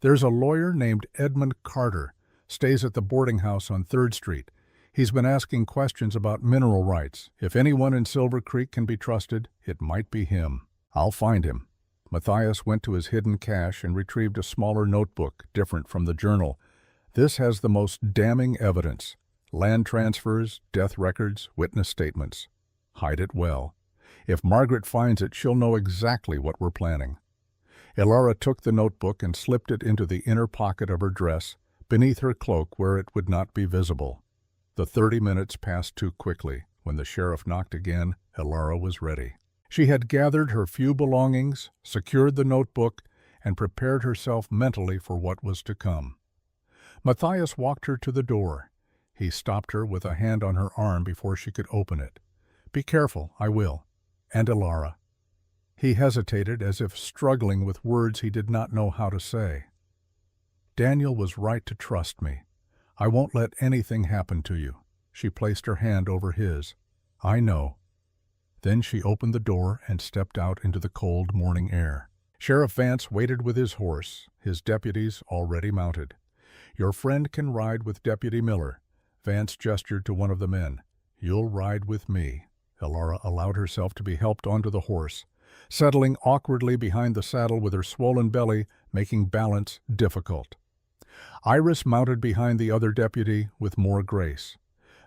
There's a lawyer named Edmund Carter, stays at the boarding house on 3rd Street. He's been asking questions about mineral rights. If anyone in Silver Creek can be trusted, it might be him. I'll find him. Matthias went to his hidden cache and retrieved a smaller notebook, different from the journal. This has the most damning evidence. Land transfers, death records, witness statements. Hide it well. If Margaret finds it, she'll know exactly what we're planning. Elara took the notebook and slipped it into the inner pocket of her dress, beneath her cloak where it would not be visible. The 30 minutes passed too quickly. When the sheriff knocked again, Elara was ready. She had gathered her few belongings, secured the notebook, and prepared herself mentally for what was to come. Matthias walked her to the door. He stopped her with a hand on her arm before she could open it. Be careful, I will. And Elara. He hesitated as if struggling with words he did not know how to say. Daniel was right to trust me. I won't let anything happen to you. She placed her hand over his. I know. Then she opened the door and stepped out into the cold morning air. Sheriff Vance waited with his horse, his deputies already mounted. Your friend can ride with Deputy Miller. Vance gestured to one of the men. You'll ride with me. Elara allowed herself to be helped onto the horse, settling awkwardly behind the saddle with her swollen belly, making balance difficult. Iris mounted behind the other deputy with more grace.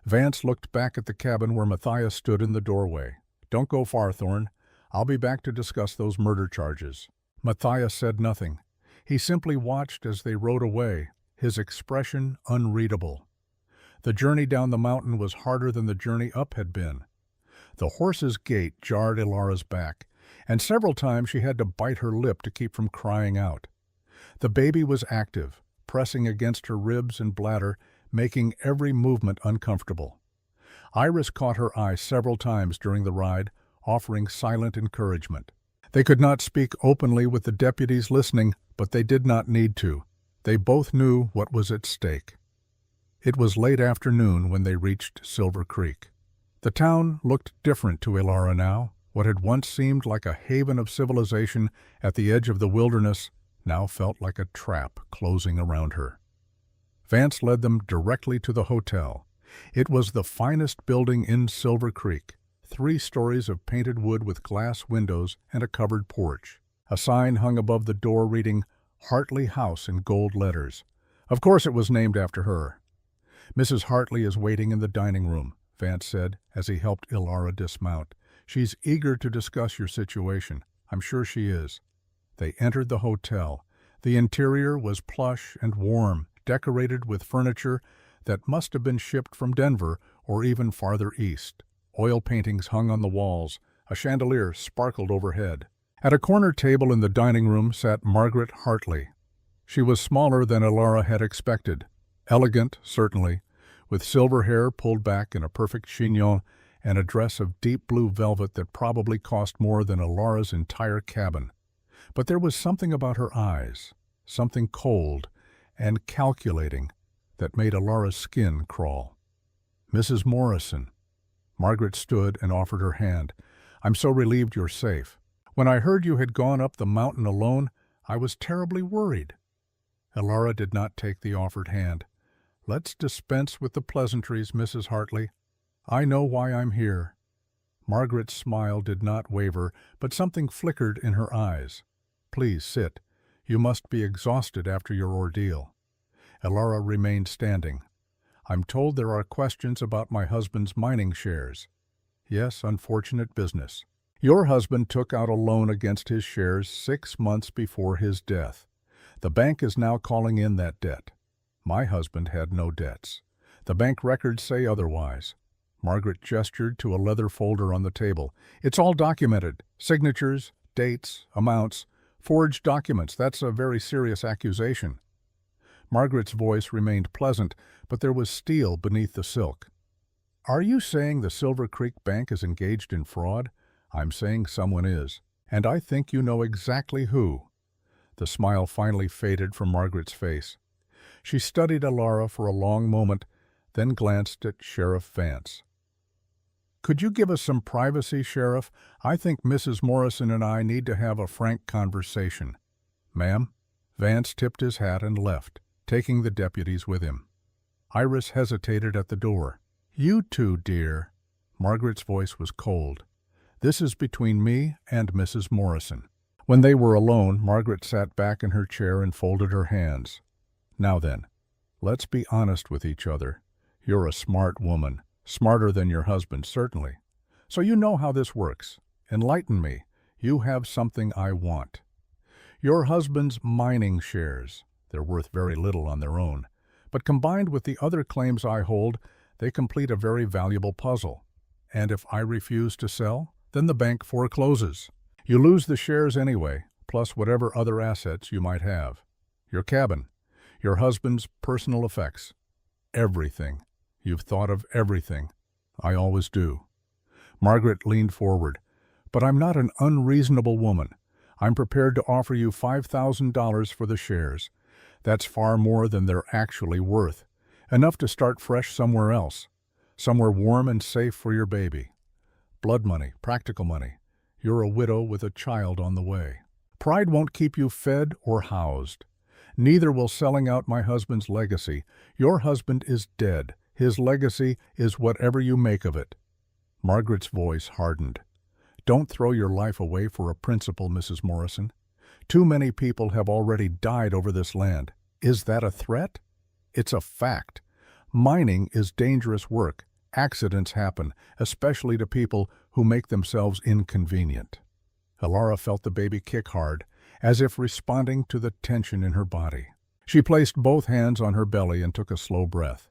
Vance looked back at the cabin where Matthias stood in the doorway. Don't go far, Thorne. I'll be back to discuss those murder charges. Matthias said nothing. He simply watched as they rode away, his expression unreadable. The journey down the mountain was harder than the journey up had been. The horse's gait jarred Elara's back, and several times she had to bite her lip to keep from crying out. The baby was active, pressing against her ribs and bladder, making every movement uncomfortable. Iris caught her eye several times during the ride, offering silent encouragement. They could not speak openly with the deputies listening, but they did not need to. They both knew what was at stake. It was late afternoon when they reached Silver Creek. The town looked different to Elara now. What had once seemed like a haven of civilization at the edge of the wilderness now felt like a trap closing around her. Vance led them directly to the hotel. It was the finest building in Silver Creek, 3 stories of painted wood with glass windows and a covered porch. A sign hung above the door reading, Hartley House in gold letters. Of course it was named after her. Mrs. Hartley is waiting in the dining room, Vance said as he helped Elara dismount. She's eager to discuss your situation. I'm sure she is. They entered the hotel. The interior was plush and warm, decorated with furniture that must have been shipped from Denver or even farther east. Oil paintings hung on the walls. A chandelier sparkled overhead. At a corner table in the dining room sat Margaret Hartley. She was smaller than Elara had expected. Elegant, certainly, with silver hair pulled back in a perfect chignon and a dress of deep blue velvet that probably cost more than Elara's entire cabin. But there was something about her eyes, something cold, and calculating that made Alara's skin crawl. "Mrs. Morrison." Margaret stood and offered her hand. "I'm so relieved you're safe. When I heard you had gone up the mountain alone, I was terribly worried." Alara did not take the offered hand. "Let's dispense with the pleasantries, Mrs. Hartley. I know why I'm here." Margaret's smile did not waver, but something flickered in her eyes. "Please sit. You must be exhausted after your ordeal." Alara remained standing. "I'm told there are questions about my husband's mining shares." "Yes, unfortunate business. Your husband took out a loan against his shares 6 months before his death. The bank is now calling in that debt. My husband had no debts. The bank records say otherwise." Margaret gestured to a leather folder on the table. "It's all documented. Signatures, dates, amounts, forged documents. That's a very serious accusation." Margaret's voice remained pleasant, but there was steel beneath the silk. "Are you saying the Silver Creek Bank is engaged in fraud?" "I'm saying someone is, and I think you know exactly who." The smile finally faded from Margaret's face. She studied Alara for a long moment, then glanced at Sheriff Vance. "Could you give us some privacy, Sheriff? I think Mrs. Morrison and I need to have a frank conversation." "Ma'am?" Vance tipped his hat and left, taking the deputies with him. Iris hesitated at the door. "You two, dear." Margaret's voice was cold. "This is between me and Mrs. Morrison." When they were alone, Margaret sat back in her chair and folded her hands. "Now then, let's be honest with each other. You're a smart woman. Smarter than your husband, certainly. So you know how this works. Enlighten me. You have something I want. Your husband's mining shares. They're worth very little on their own. But combined with the other claims I hold, they complete a very valuable puzzle. And if I refuse to sell, then the bank forecloses. You lose the shares anyway, plus whatever other assets you might have. Your cabin, your husband's personal effects. Everything. You've thought of everything." "I always do." Margaret leaned forward. "But I'm not an unreasonable woman. I'm prepared to offer you $5,000 for the shares. That's far more than they're actually worth. Enough to start fresh somewhere else. Somewhere warm and safe for your baby. Blood money, practical money. You're a widow with a child on the way. Pride won't keep you fed or housed. Neither will selling out my husband's legacy. Your husband is dead. His legacy is whatever you make of it." Margaret's voice hardened. "Don't throw your life away for a principle, Mrs. Morrison. Too many people have already died over this land. Is that a threat? It's a fact. Mining is dangerous work. Accidents happen, especially to people who make themselves inconvenient." Alara felt the baby kick hard, as if responding to the tension in her body. She placed both hands on her belly and took a slow breath.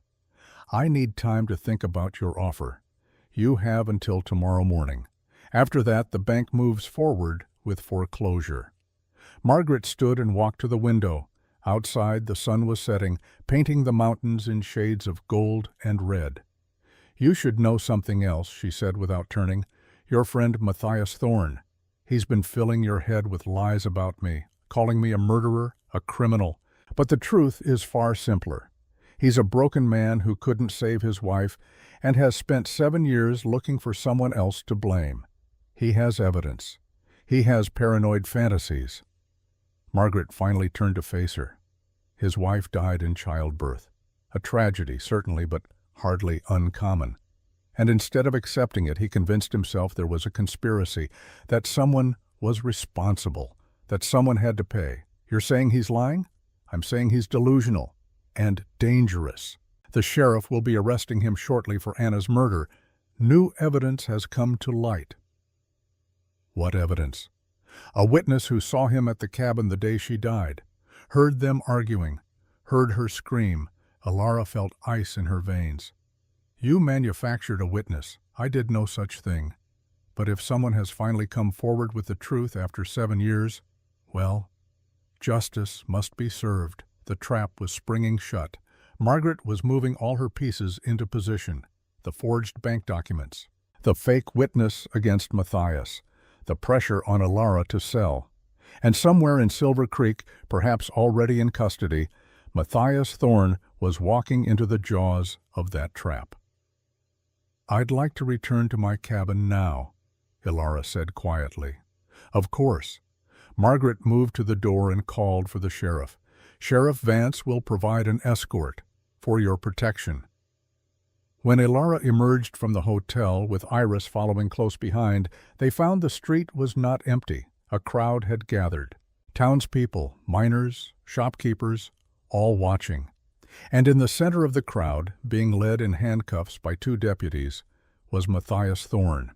"I need time to think about your offer. You have until tomorrow morning. After that, the bank moves forward with foreclosure." Margaret stood and walked to the window. Outside, the sun was setting, painting the mountains in shades of gold and red. "You should know something else," she said without turning. "Your friend Matthias Thorne. He's been filling your head with lies about me, calling me a murderer, a criminal. But the truth is far simpler. He's a broken man who couldn't save his wife and has spent 7 years looking for someone else to blame. He has evidence. He has paranoid fantasies." Margaret finally turned to face her. His wife died in childbirth. A tragedy, certainly, but hardly uncommon. And instead of accepting it, he convinced himself there was a conspiracy, that someone was responsible, that someone had to pay. "You're saying he's lying?" "I'm saying he's delusional. And dangerous. The sheriff will be arresting him shortly for Anna's murder. New evidence has come to light." "What evidence?" "A witness who saw him at the cabin the day she died. Heard them arguing. Heard her scream. Alara felt ice in her veins. You manufactured a witness. I did no such thing. But if someone has finally come forward with the truth after 7 years, well, justice must be served." The trap was springing shut. Margaret was moving all her pieces into position. The forged bank documents, the fake witness against Matthias, the pressure on Alara to sell. And somewhere in Silver Creek, perhaps already in custody, Matthias Thorne was walking into the jaws of that trap. "I'd like to return to my cabin now," Ilara said quietly. "Of course." Margaret moved to the door and called for the sheriff. "Sheriff Vance will provide an escort for your protection." When Ilara emerged from the hotel with Iris following close behind, they found the street was not empty. A crowd had gathered. Townspeople, miners, shopkeepers, all watching. And in the center of the crowd, being led in handcuffs by two deputies, was Matthias Thorne.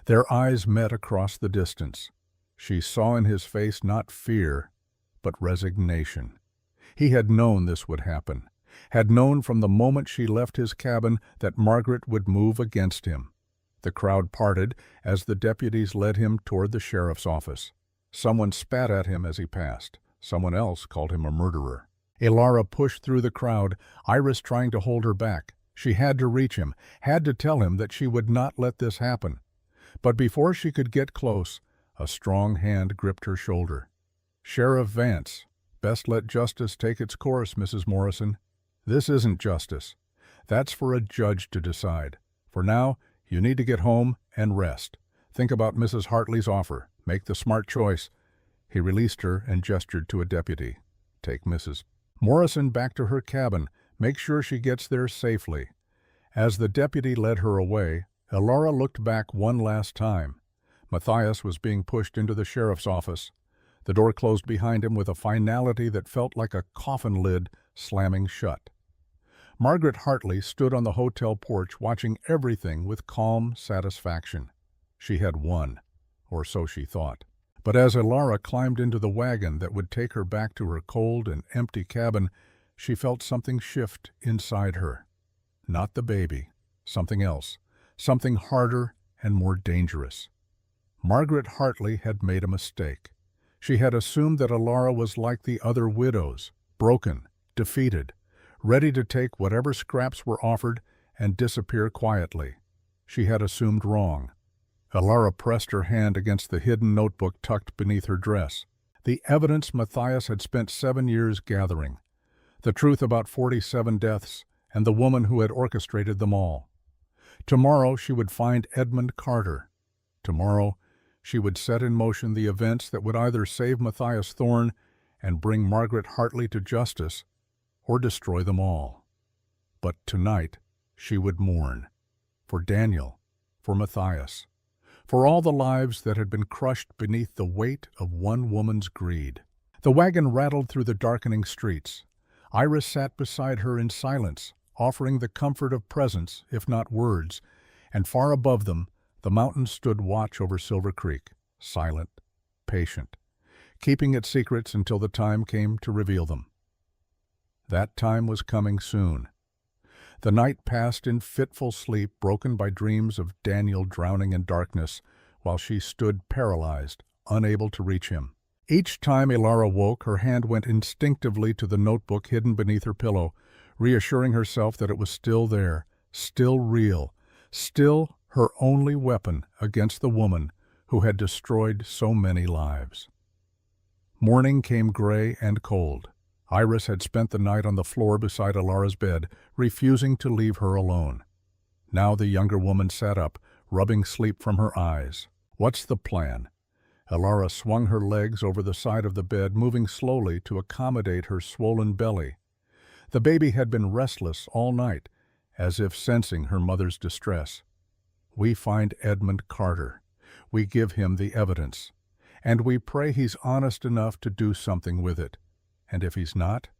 Their eyes met across the distance. She saw in his face not fear, but resignation. He had known this would happen, had known from the moment she left his cabin that Margaret would move against him. The crowd parted as the deputies led him toward the sheriff's office. Someone spat at him as he passed. Someone else called him a murderer. Ilara pushed through the crowd, Iris trying to hold her back. She had to reach him, had to tell him that she would not let this happen. But before she could get close, a strong hand gripped her shoulder. "Sheriff Vance, best let justice take its course, Mrs. Morrison. This isn't justice. That's for a judge to decide. For now, you need to get home and rest. Think about Mrs. Hartley's offer. Make the smart choice." He released her and gestured to a deputy. "Take Mrs. Morrison back to her cabin. Make sure she gets there safely." As the deputy led her away, Ilara looked back one last time. Matthias was being pushed into the sheriff's office. The door closed behind him with a finality that felt like a coffin lid slamming shut. Margaret Hartley stood on the hotel porch watching everything with calm satisfaction. She had won, or so she thought. But as Ilara climbed into the wagon that would take her back to her cold and empty cabin, she felt something shift inside her. Not the baby, something else, something harder and more dangerous. Margaret Hartley had made a mistake. She had assumed that Ilara was like the other widows, broken, defeated, ready to take whatever scraps were offered and disappear quietly. She had assumed wrong. Ilara pressed her hand against the hidden notebook tucked beneath her dress. The evidence Matthias had spent 7 years gathering. The truth about 47 deaths and the woman who had orchestrated them all. Tomorrow she would find Edmund Carter. Tomorrow she would set in motion the events that would either save Matthias Thorne and bring Margaret Hartley to justice, or destroy them all. But tonight she would mourn. For Daniel, for Matthias, for all the lives that had been crushed beneath the weight of one woman's greed. The wagon rattled through the darkening streets. Iris sat beside her in silence, offering the comfort of presence, if not words, and far above them, the mountains stood watch over Silver Creek, silent, patient, keeping its secrets until the time came to reveal them. That time was coming soon. The night passed in fitful sleep, broken by dreams of Daniel drowning in darkness, while she stood paralyzed, unable to reach him. Each time Ilara woke, her hand went instinctively to the notebook hidden beneath her pillow, reassuring herself that it was still there, still real, still her only weapon against the woman who had destroyed so many lives. Morning came gray and cold. Iris had spent the night on the floor beside Ilara's bed, refusing to leave her alone. Now the younger woman sat up, rubbing sleep from her eyes. "What's the plan?" Ilara swung her legs over the side of the bed, moving slowly to accommodate her swollen belly. The baby had been restless all night, as if sensing her mother's distress. "We find Edmund Carter. We give him the evidence. And we pray he's honest enough to do something with it. And if he's not,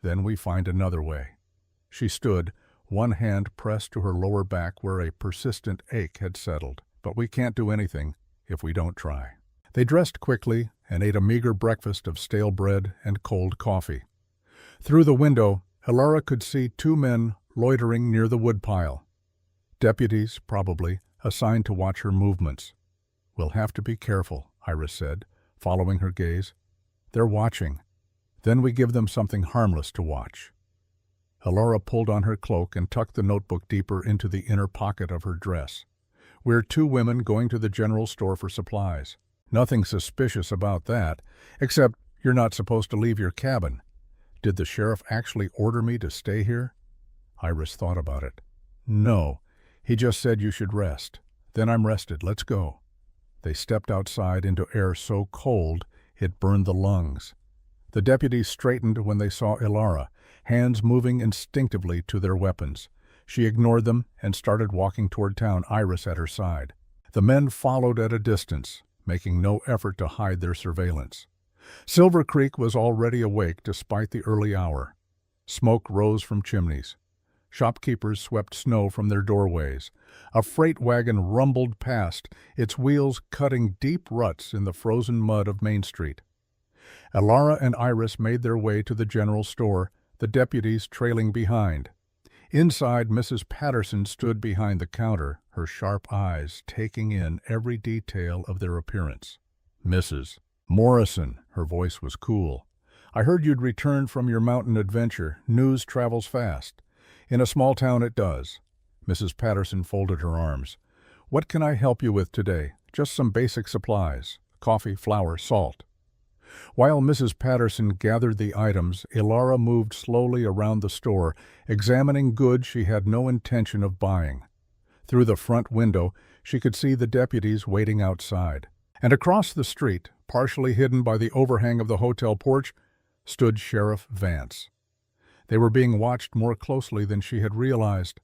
then we find another way." She stood, one hand pressed to her lower back where a persistent ache had settled. "But we can't do anything if we don't try." They dressed quickly and ate a meager breakfast of stale bread and cold coffee. Through the window, Ilara could see 2 men loitering near the woodpile. Deputies, probably, assigned to watch her movements. "We'll have to be careful," Iris said, following her gaze. "They're watching. Then we give them something harmless to watch." Ilara pulled on her cloak and tucked the notebook deeper into the inner pocket of her dress. "We're 2 women going to the general store for supplies. Nothing suspicious about that, except you're not supposed to leave your cabin. Did the sheriff actually order me to stay here? Iris thought about it. No, he just said you should rest. Then I'm rested. Let's go. They stepped outside into air so cold it burned the lungs. The deputies straightened when they saw Ilara, hands moving instinctively to their weapons. She ignored them and started walking toward town, Iris at her side. The men followed at a distance, making no effort to hide their surveillance. Silver Creek was already awake despite the early hour. Smoke rose from chimneys. Shopkeepers swept snow from their doorways. A freight wagon rumbled past, its wheels cutting deep ruts in the frozen mud of Main Street. Ilara and Iris made their way to the general store, the deputies trailing behind. Inside, Mrs. Patterson stood behind the counter, her sharp eyes taking in every detail of their appearance. "Mrs. Morrison," her voice was cool. "I heard you'd returned from your mountain adventure. News travels fast. In a small town it does." Mrs. Patterson folded her arms. "What can I help you with today? Just some basic supplies. Coffee, flour, salt." While Mrs. Patterson gathered the items, Ilara moved slowly around the store, examining goods she had no intention of buying. Through the front window, she could see the deputies waiting outside. And across the street, partially hidden by the overhang of the hotel porch, stood Sheriff Vance. They were being watched more closely than she had realized.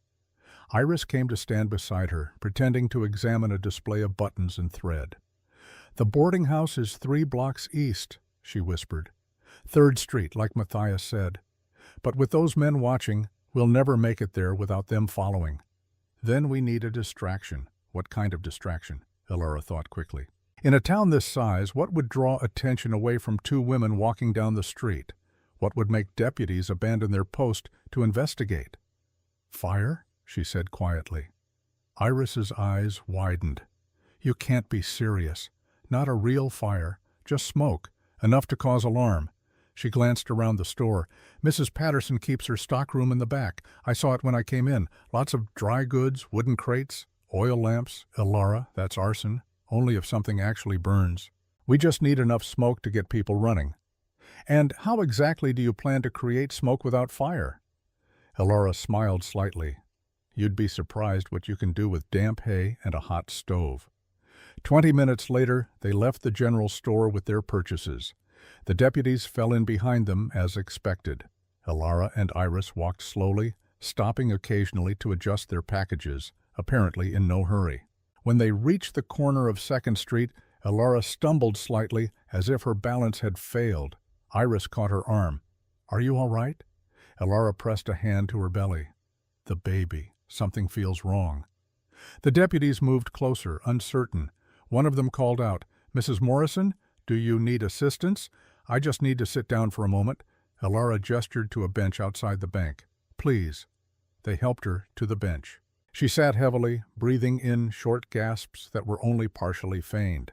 Iris came to stand beside her, pretending to examine a display of buttons and thread. "The boarding house is 3 blocks east," she whispered. "3rd Street, like Matthias said. But with those men watching, we'll never make it there without them following. Then we need a distraction." What kind of distraction? Ilara thought quickly. In a town this size, what would draw attention away from 2 women walking down the street? What would make deputies abandon their post to investigate? "Fire?" she said quietly. Iris's eyes widened. "You can't be serious. Not a real fire, just smoke, enough to cause alarm." She glanced around the store. "Mrs. Patterson keeps her stockroom in the back. I saw it when I came in. Lots of dry goods, wooden crates, oil lamps. Ilara, that's arson, only if something actually burns. We just need enough smoke to get people running." "And how exactly do you plan to create smoke without fire?" Ilara smiled slightly. "You'd be surprised what you can do with damp hay and a hot stove." 20 minutes later, they left the general store with their purchases. The deputies fell in behind them as expected. Ilara and Iris walked slowly, stopping occasionally to adjust their packages, apparently in no hurry. When they reached the corner of 2nd Street, Ilara stumbled slightly, as if her balance had failed. Iris caught her arm. "Are you all right?" Ilara pressed a hand to her belly. "The baby. Something feels wrong." The deputies moved closer, uncertain. One of them called out, "Mrs. Morrison, do you need assistance? I just need to sit down for a moment." Ilara gestured to a bench outside the bank. "Please." They helped her to the bench. She sat heavily, breathing in short gasps that were only partially feigned.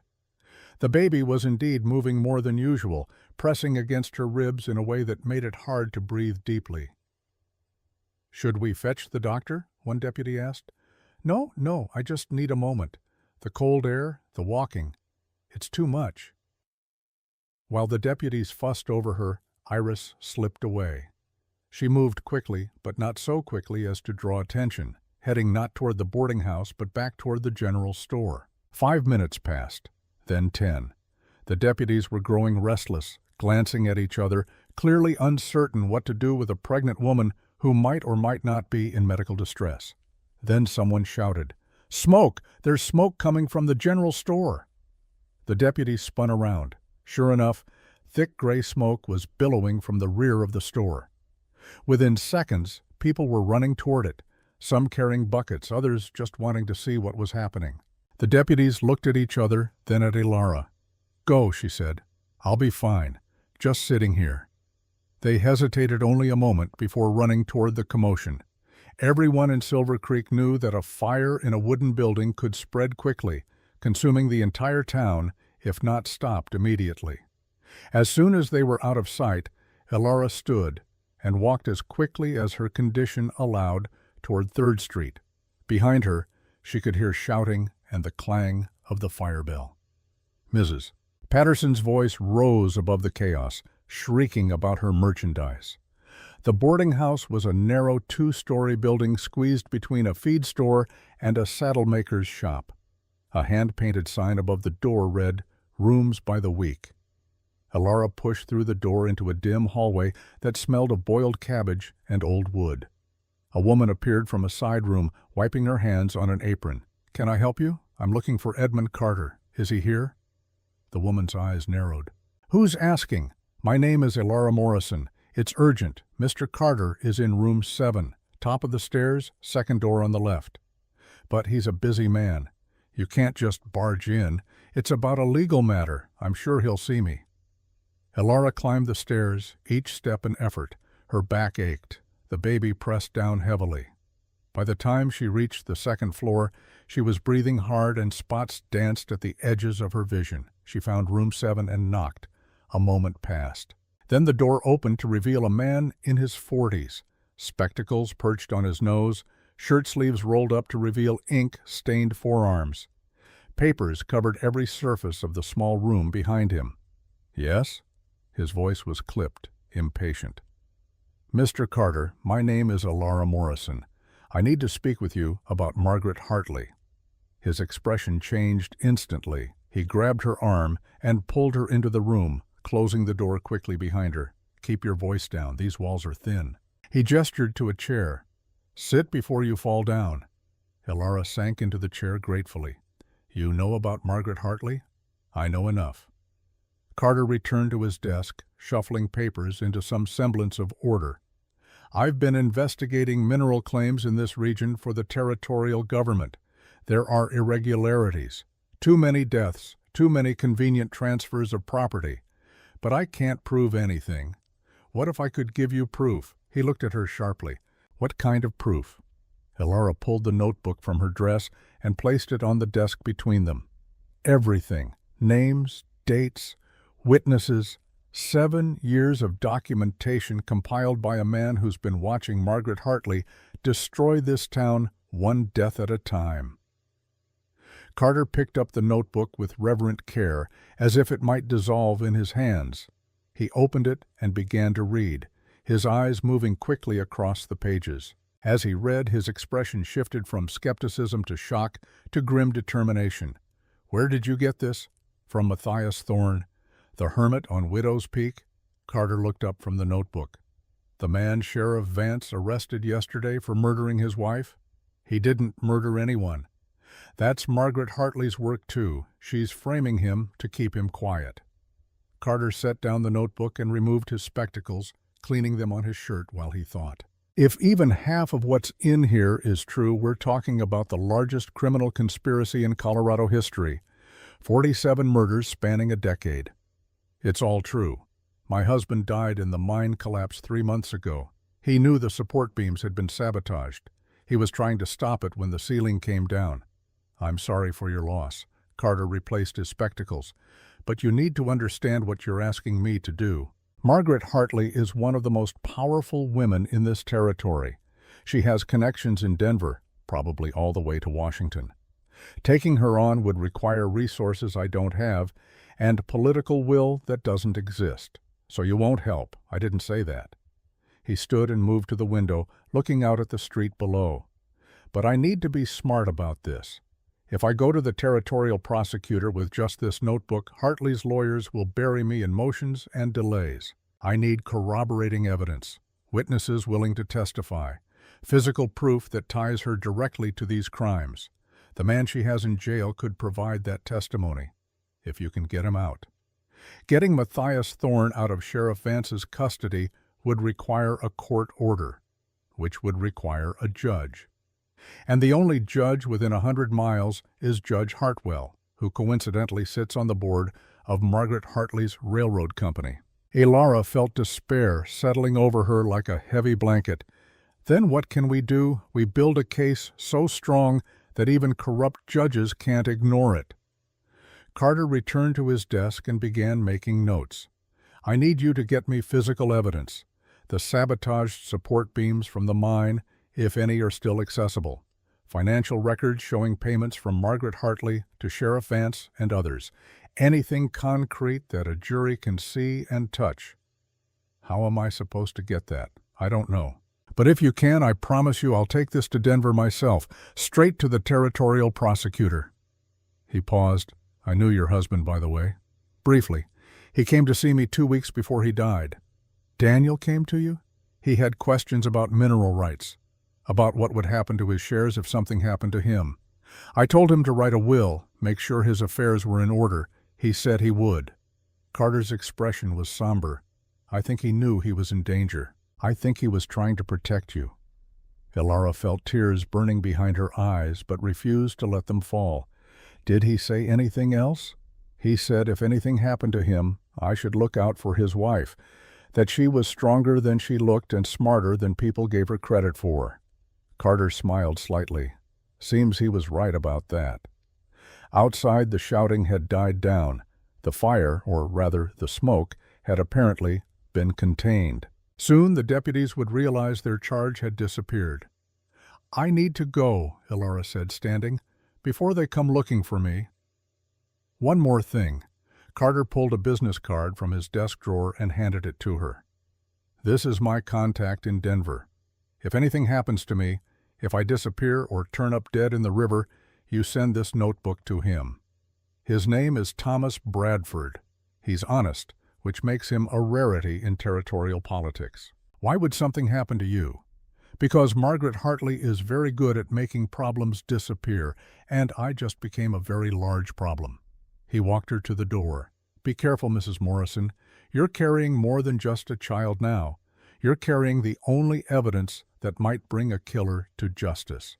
The baby was indeed moving more than usual, pressing against her ribs in a way that made it hard to breathe deeply. "Should we fetch the doctor?" one deputy asked. No, I just need a moment. The cold air, the walking. It's too much." While the deputies fussed over her, Iris slipped away. She moved quickly, but not so quickly as to draw attention, heading not toward the boarding house but back toward the general store. 5 minutes passed, then 10. The deputies were growing restless, glancing at each other, clearly uncertain what to do with a pregnant woman who might or might not be in medical distress. Then someone shouted, "Smoke! There's smoke coming from the general store!" The deputies spun around. Sure enough, thick gray smoke was billowing from the rear of the store. Within seconds, people were running toward it, some carrying buckets, others just wanting to see what was happening. The deputies looked at each other, then at Ilara. "Go," she said. "I'll be fine. Just sitting here." They hesitated only a moment before running toward the commotion. Everyone in Silver Creek knew that a fire in a wooden building could spread quickly, consuming the entire town if not stopped immediately. As soon as they were out of sight, Ilara stood and walked as quickly as her condition allowed toward 3rd Street. Behind her, she could hear shouting and the clang of the fire bell. "Mrs." Patterson's voice rose above the chaos. shrieking about her merchandise. The boarding house was a narrow two-story building squeezed between a feed store and a saddle-maker's shop. A hand-painted sign above the door read, "Rooms by the week." Elara pushed through the door into a dim hallway that smelled of boiled cabbage and old wood. A woman appeared from a side room, wiping her hands on an apron. "Can I help you? I'm looking for Edmund Carter. Is he here?" The woman's eyes narrowed. "Who's asking? My name is Elara Morrison. It's urgent. Mr. Carter is in room 7, top of the stairs, second door on the left. But he's a busy man. You can't just barge in. It's about a legal matter. I'm sure he'll see me." Elara climbed the stairs, each step an effort. Her back ached. The baby pressed down heavily. By the time she reached the second floor, she was breathing hard and spots danced at the edges of her vision. She found room 7 and knocked. A moment passed. Then the door opened to reveal a man in his 40s, spectacles perched on his nose, shirt sleeves rolled up to reveal ink-stained forearms. Papers covered every surface of the small room behind him. "Yes?" His voice was clipped, impatient. "Mr. Carter, my name is Elara Morrison. I need to speak with you about Margaret Hartley." His expression changed instantly. He grabbed her arm and pulled her into the room, closing the door quickly behind her. "Keep your voice down. These walls are thin." He gestured to a chair. "Sit before you fall down." Elara sank into the chair gratefully. "You know about Margaret Hartley?" "I know enough." Carter returned to his desk, shuffling papers into some semblance of order. "I've been investigating mineral claims in this region for the territorial government. There are irregularities. Too many deaths, too many convenient transfers of property. But I can't prove anything. What if I could give you proof?" He looked at her sharply. "What kind of proof?" Elara pulled the notebook from her dress and placed it on the desk between them. "Everything. Names, dates, witnesses. 7 years of documentation compiled by a man who's been watching Margaret Hartley destroy this town one death at a time." Carter picked up the notebook with reverent care, as if it might dissolve in his hands. He opened it and began to read, his eyes moving quickly across the pages. As he read, his expression shifted from skepticism to shock to grim determination. "Where did you get this?" "From Matthias Thorne. The hermit on Widow's Peak?" Carter looked up from the notebook. "The man Sheriff Vance arrested yesterday for murdering his wife?" "He didn't murder anyone." "That's Margaret Hartley's work too. She's framing him to keep him quiet." Carter set down the notebook and removed his spectacles, cleaning them on his shirt while he thought. "If even half of what's in here is true, we're talking about the largest criminal conspiracy in Colorado history. 47 murders spanning a decade. It's all true. My husband died in the mine collapse 3 months ago. He knew the support beams had been sabotaged. He was trying to stop it when the ceiling came down. I'm sorry for your loss." Carter replaced his spectacles. "But you need to understand what you're asking me to do. Margaret Hartley is one of the most powerful women in this territory. She has connections in Denver, probably all the way to Washington. Taking her on would require resources I don't have and political will that doesn't exist. So you won't help. I didn't say that." He stood and moved to the window, looking out at the street below. "But I need to be smart about this. If I go to the territorial prosecutor with just this notebook, Hartley's lawyers will bury me in motions and delays. I need corroborating evidence, witnesses willing to testify, physical proof that ties her directly to these crimes. The man she has in jail could provide that testimony, if you can get him out. Getting Matthias Thorne out of Sheriff Vance's custody would require a court order, which would require a judge. And the only judge within 100 miles is Judge Hartwell, who coincidentally sits on the board of Margaret Hartley's railroad company." Elara felt despair settling over her like a heavy blanket. "Then what can we do? We build a case so strong that even corrupt judges can't ignore it." Carter returned to his desk and began making notes. "I need you to get me physical evidence. The sabotaged support beams from the mine, if any are still accessible. Financial records showing payments from Margaret Hartley to Sheriff Vance and others. Anything concrete that a jury can see and touch." How am I supposed to get that? I don't know. But if you can, I promise you I'll take this to Denver myself, straight to the territorial prosecutor." He paused. "I knew your husband, by the way. Briefly. He came to see me 2 weeks before he died." "Daniel came to you?" "He had questions about mineral rights, about what would happen to his shares if something happened to him. I told him to write a will, make sure his affairs were in order. He said he would." Carter's expression was somber. "I think he knew he was in danger. I think he was trying to protect you." Elara felt tears burning behind her eyes, but refused to let them fall. "Did he say anything else?" "He said if anything happened to him, I should look out for his wife, that she was stronger than she looked and smarter than people gave her credit for." Carter smiled slightly. Seems he was right about that. Outside, the shouting had died down. The fire, or rather the smoke, had apparently been contained. Soon the deputies would realize their charge had disappeared. "I need to go," Elara said, standing, "before they come looking for me." "One more thing." Carter pulled a business card from his desk drawer and handed it to her. "This is my contact in Denver. If anything happens to me, if I disappear or turn up dead in the river, you send this notebook to him. His name is Thomas Bradford. He's honest, which makes him a rarity in territorial politics. Why would something happen to you? Because Margaret Hartley is very good at making problems disappear, and I just became a very large problem." He walked her to the door. "Be careful, Mrs. Morrison. You're carrying more than just a child now. You're carrying the only evidence that might bring a killer to justice."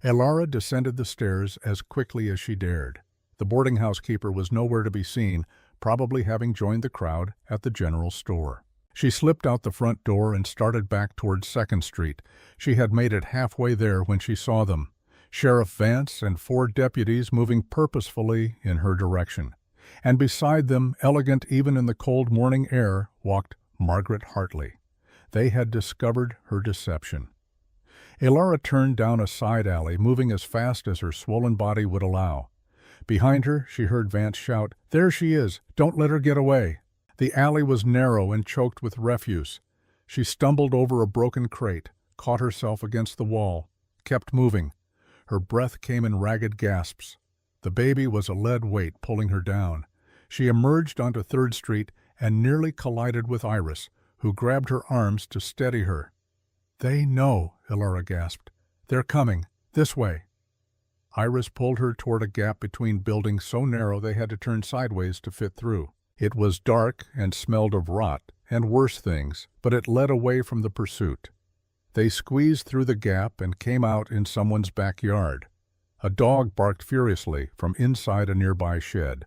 Elara descended the stairs as quickly as she dared. The boarding house keeper was nowhere to be seen, probably having joined the crowd at the general store. She slipped out the front door and started back towards 2nd Street. She had made it halfway there when she saw them. Sheriff Vance and 4 deputies moving purposefully in her direction. And beside them, elegant even in the cold morning air, walked Margaret Hartley. They had discovered her deception. Elara turned down a side alley, moving as fast as her swollen body would allow. Behind her, she heard Vance shout, "There she is! Don't let her get away!" The alley was narrow and choked with refuse. She stumbled over a broken crate, caught herself against the wall, kept moving. Her breath came in ragged gasps. The baby was a lead weight pulling her down. She emerged onto 3rd Street and nearly collided with Iris, who grabbed her arms to steady her. "They know," Elara gasped. "They're coming. This way." Iris pulled her toward a gap between buildings so narrow they had to turn sideways to fit through. It was dark and smelled of rot and worse things, but it led away from the pursuit. They squeezed through the gap and came out in someone's backyard. A dog barked furiously from inside a nearby shed.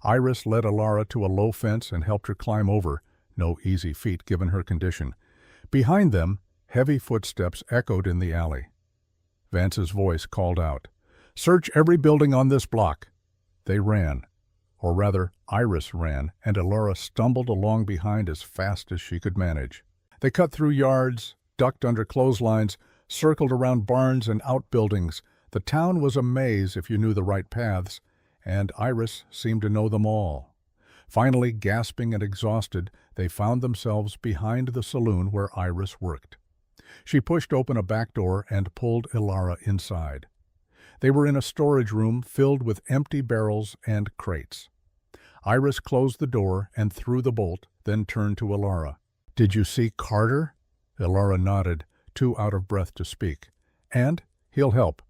Iris led Elara to a low fence and helped her climb over, no easy feat given her condition. Behind them, heavy footsteps echoed in the alley. Vance's voice called out, "Search every building on this block." They ran. Or rather, Iris ran, and Elara stumbled along behind as fast as she could manage. They cut through yards, ducked under clotheslines, circled around barns and outbuildings. The town was a maze if you knew the right paths, and Iris seemed to know them all. Finally, gasping and exhausted, they found themselves behind the saloon where Iris worked. She pushed open a back door and pulled Elara inside. They were in a storage room filled with empty barrels and crates. Iris closed the door and threw the bolt, then turned to Elara. "Did you see Carter?" Elara nodded, too out of breath to speak. "And he'll help.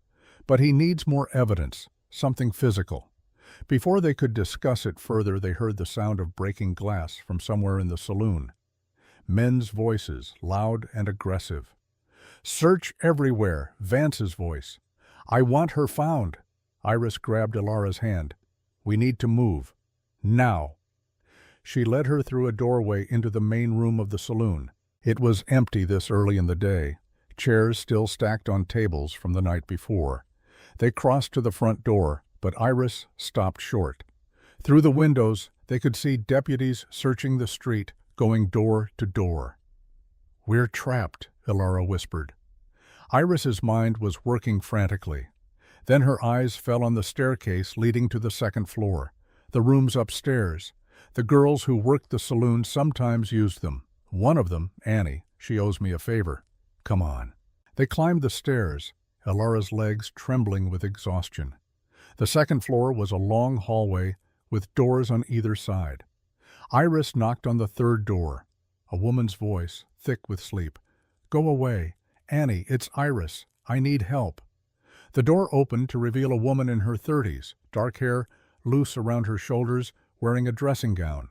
But he needs more evidence, something physical." Before they could discuss it further, they heard the sound of breaking glass from somewhere in the saloon. Men's voices, loud and aggressive. "Search everywhere," Vance's voice. "I want her found." Iris grabbed Elara's hand. "We need to move. Now." She led her through a doorway into the main room of the saloon. It was empty this early in the day, chairs still stacked on tables from the night before. They crossed to the front door, but Iris stopped short. Through the windows, they could see deputies searching the street, going door to door. "We're trapped," Elara whispered. Iris's mind was working frantically. Then her eyes fell on the staircase leading to the 2nd floor, the rooms upstairs. The girls who worked the saloon sometimes used them. One of them, Annie, she owes me a favor. Come on." They climbed the stairs, Elara's legs trembling with exhaustion. The second floor was a long hallway with doors on either side. Iris knocked on the third door. A woman's voice, thick with sleep. "Go away. Annie, it's Iris. I need help." The door opened to reveal a woman in her 30s, dark hair loose around her shoulders, wearing a dressing gown.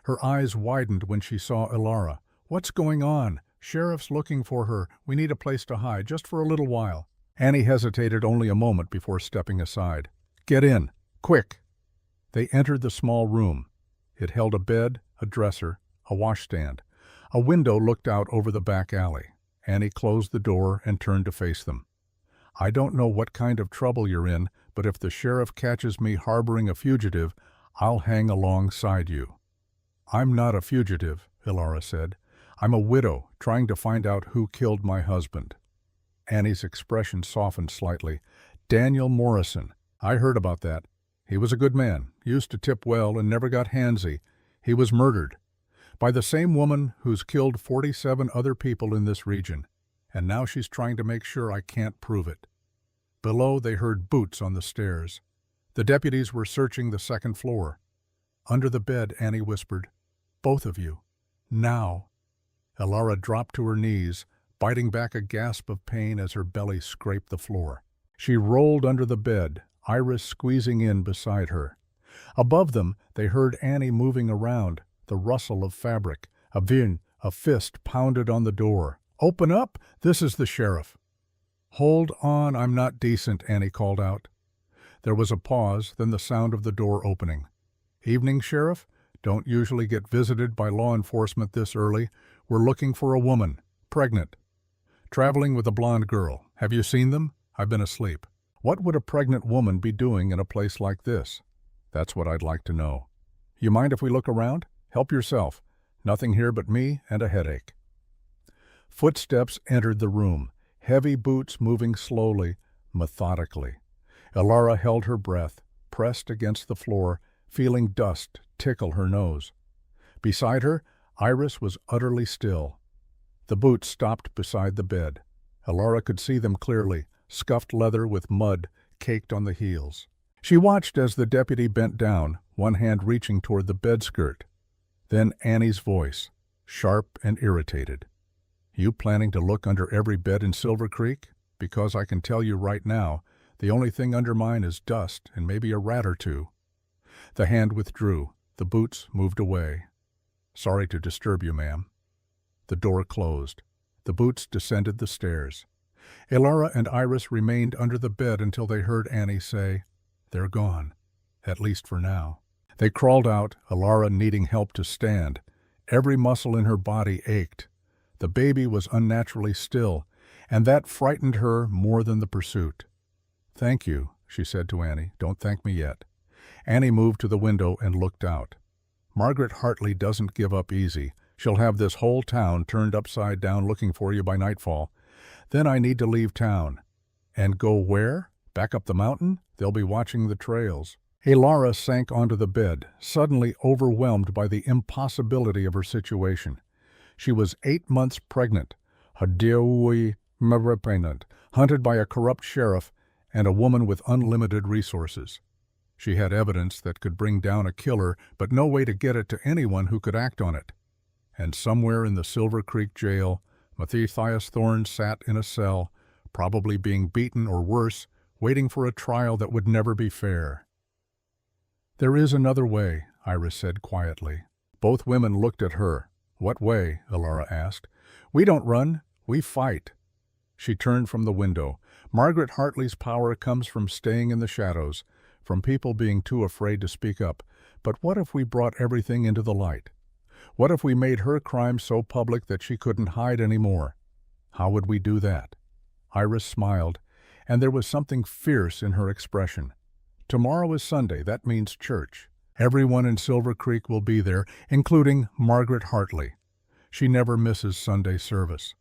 Her eyes widened when she saw Elara. "What's going on? Sheriff's looking for her. We need a place to hide, just for a little while." Annie hesitated only a moment before stepping aside. "Get in, quick." They entered the small room. It held a bed, a dresser, a washstand. A window looked out over the back alley. Annie closed the door and turned to face them. "I don't know what kind of trouble you're in, but if the sheriff catches me harboring a fugitive, I'll hang alongside you." "I'm not a fugitive," Elara said. "I'm a widow trying to find out who killed my husband." Annie's expression softened slightly. "Daniel Morrison. I heard about that. He was a good man, used to tip well and never got handsy. He was murdered by the same woman who's killed 47 other people in this region, and now she's trying to make sure I can't prove it." Below, they heard boots on the stairs. The deputies were searching the second floor. Under the bed, Annie whispered, "Both of you. Now." Elara dropped to her knees, biting back a gasp of pain as her belly scraped the floor. She rolled under the bed, Iris squeezing in beside her. Above them, they heard Annie moving around, the rustle of fabric. A fist pounded on the door. "Open up! This is the sheriff." "Hold on, I'm not decent," Annie called out. There was a pause, then the sound of the door opening. "Evening, Sheriff. Don't usually get visited by law enforcement this early. We're looking for a woman, pregnant. Traveling with a blonde girl. Have you seen them? I've been asleep." "What would a pregnant woman be doing in a place like this?" "That's what I'd like to know." "You mind if we look around? Help yourself. Nothing here but me and a headache." Footsteps entered the room, heavy boots moving slowly, methodically. Elara held her breath, pressed against the floor, feeling dust tickle her nose. Beside her, Iris was utterly still. The boots stopped beside the bed. Elara could see them clearly, scuffed leather with mud caked on the heels. She watched as the deputy bent down, one hand reaching toward the bed skirt. Then Annie's voice, sharp and irritated. "You planning to look under every bed in Silver Creek? Because I can tell you right now, the only thing under mine is dust and maybe a rat or two." The hand withdrew. The boots moved away. "Sorry to disturb you, ma'am." The door closed. The boots descended the stairs. Elara and Iris remained under the bed until they heard Annie say, "They're gone, at least for now." They crawled out, Elara needing help to stand. Every muscle in her body ached. The baby was unnaturally still, and that frightened her more than the pursuit. "Thank you," she said to Annie. "Don't thank me yet." Annie moved to the window and looked out. "Margaret Hartley doesn't give up easy. She'll have this whole town turned upside down looking for you by nightfall. Then I need to leave town." "And go where? Back up the mountain? They'll be watching the trails." Elara sank onto the bed, suddenly overwhelmed by the impossibility of her situation. She was 8 months pregnant, hunted by a corrupt sheriff and a woman with unlimited resources. She had evidence that could bring down a killer, but no way to get it to anyone who could act on it. And somewhere in the Silver Creek jail, Matthias Thorne sat in a cell, probably being beaten or worse, waiting for a trial that would never be fair. "There is another way," Iris said quietly. Both women looked at her. "What way?" Elara asked. "We don't run, we fight." She turned from the window. "Margaret Hartley's power comes from staying in the shadows, from people being too afraid to speak up. But what if we brought everything into the light? What if we made her crime so public that she couldn't hide anymore? How would we do that?" Iris smiled, and there was something fierce in her expression. "Tomorrow is Sunday. That means church. Everyone in Silver Creek will be there, including Margaret Hartley. She never misses Sunday service.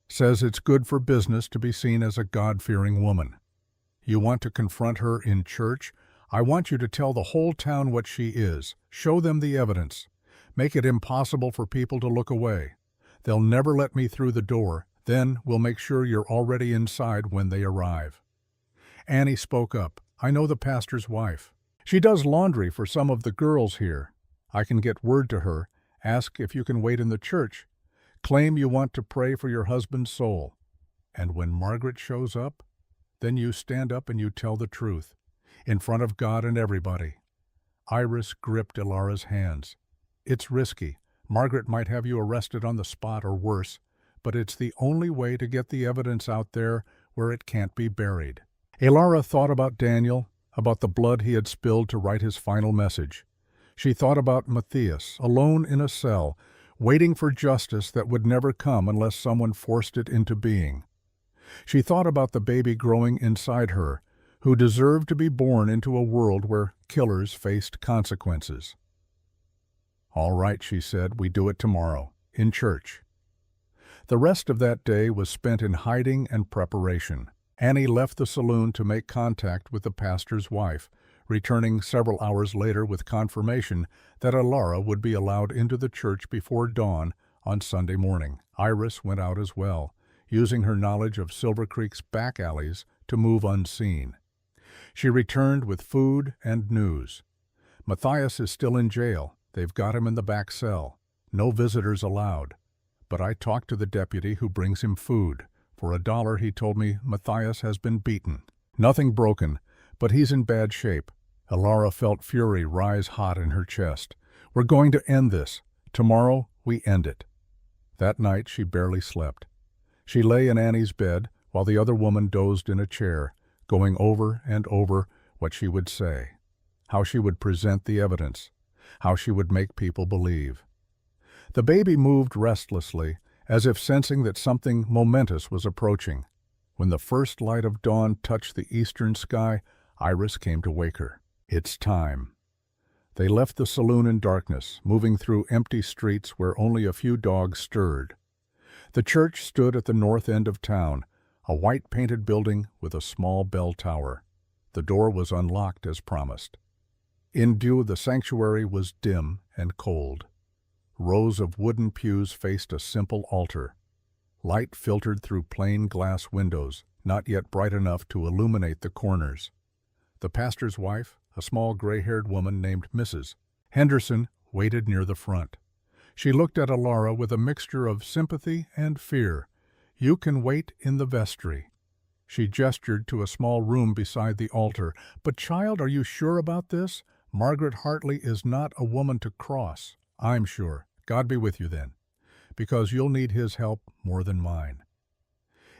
Says it's good for business to be seen as a God-fearing woman. You want to confront her in church? I want you to tell the whole town what she is. Show them the evidence. Make it impossible for people to look away. They'll never let me through the door. Then we'll make sure you're already inside when they arrive." Annie spoke up. "I know the pastor's wife. She does laundry for some of the girls here. I can get word to her, ask if you can wait in the church, claim you want to pray for your husband's soul. And when Margaret shows up, then you stand up and you tell the truth, in front of God and everybody." Iris gripped Ilara's hands. "It's risky. Margaret might have you arrested on the spot or worse, but it's the only way to get the evidence out there where it can't be buried." Ilara thought about Daniel, about the blood he had spilled to write his final message. She thought about Matthias, alone in a cell, waiting for justice that would never come unless someone forced it into being. She thought about the baby growing inside her, who deserved to be born into a world where killers faced consequences. "All right," she said, "we do it tomorrow, in church." The rest of that day was spent in hiding and preparation. Annie left the saloon to make contact with the pastor's wife, returning several hours later with confirmation that Ilara would be allowed into the church before dawn on Sunday morning. Iris went out as well, using her knowledge of Silver Creek's back alleys to move unseen. She returned with food and news. "Matthias is still in jail. They've got him in the back cell. No visitors allowed. But I talked to the deputy who brings him food. For $1, he told me Matthias has been beaten. Nothing broken, but he's in bad shape." Ilara felt fury rise hot in her chest. "We're going to end this. Tomorrow we end it." That night she barely slept. She lay in Annie's bed while the other woman dozed in a chair, going over and over what she would say, how she would present the evidence, how she would make people believe. The baby moved restlessly, as if sensing that something momentous was approaching. When the first light of dawn touched the eastern sky, Iris came to wake her. "It's time." They left the saloon in darkness, moving through empty streets where only a few dogs stirred. The church stood at the north end of town, a white-painted building with a small bell tower. The door was unlocked as promised. In view, the sanctuary was dim and cold. Rows of wooden pews faced a simple altar. Light filtered through plain glass windows, not yet bright enough to illuminate the corners. The pastor's wife, a small gray-haired woman named Mrs. Henderson, waited near the front. She looked at Ilara with a mixture of sympathy and fear. "You can wait in the vestry." She gestured to a small room beside the altar. "But child, are you sure about this? Margaret Hartley is not a woman to cross." "I'm sure. God be with you then, because you'll need his help more than mine."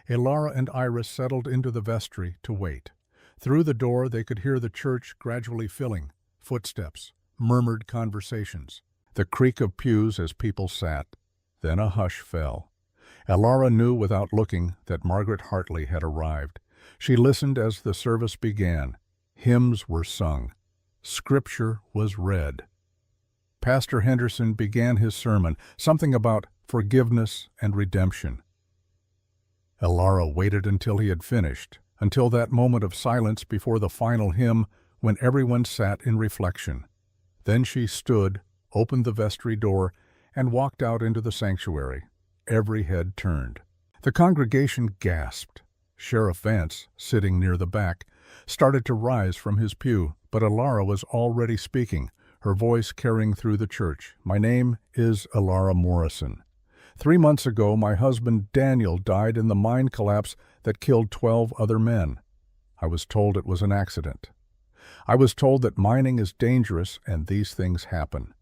Ilara and Iris settled into the vestry to wait. Through the door they could hear the church gradually filling, footsteps, murmured conversations, the creak of pews as people sat. Then a hush fell. Ilara knew without looking that Margaret Hartley had arrived. She listened as the service began. Hymns were sung. Scripture was read. Pastor Henderson began his sermon, something about forgiveness and redemption. Ilara waited until he had finished, until that moment of silence before the final hymn when everyone sat in reflection. Then she stood, opened the vestry door, and walked out into the sanctuary. Every head turned. The congregation gasped. Sheriff Vance, sitting near the back, started to rise from his pew, but Ilara was already speaking, her voice carrying through the church. "My name is Ilara Morrison. 3 months ago, my husband Daniel died in the mine collapse that killed 12 other men. I was told it was an accident. I was told that mining is dangerous and these things happen."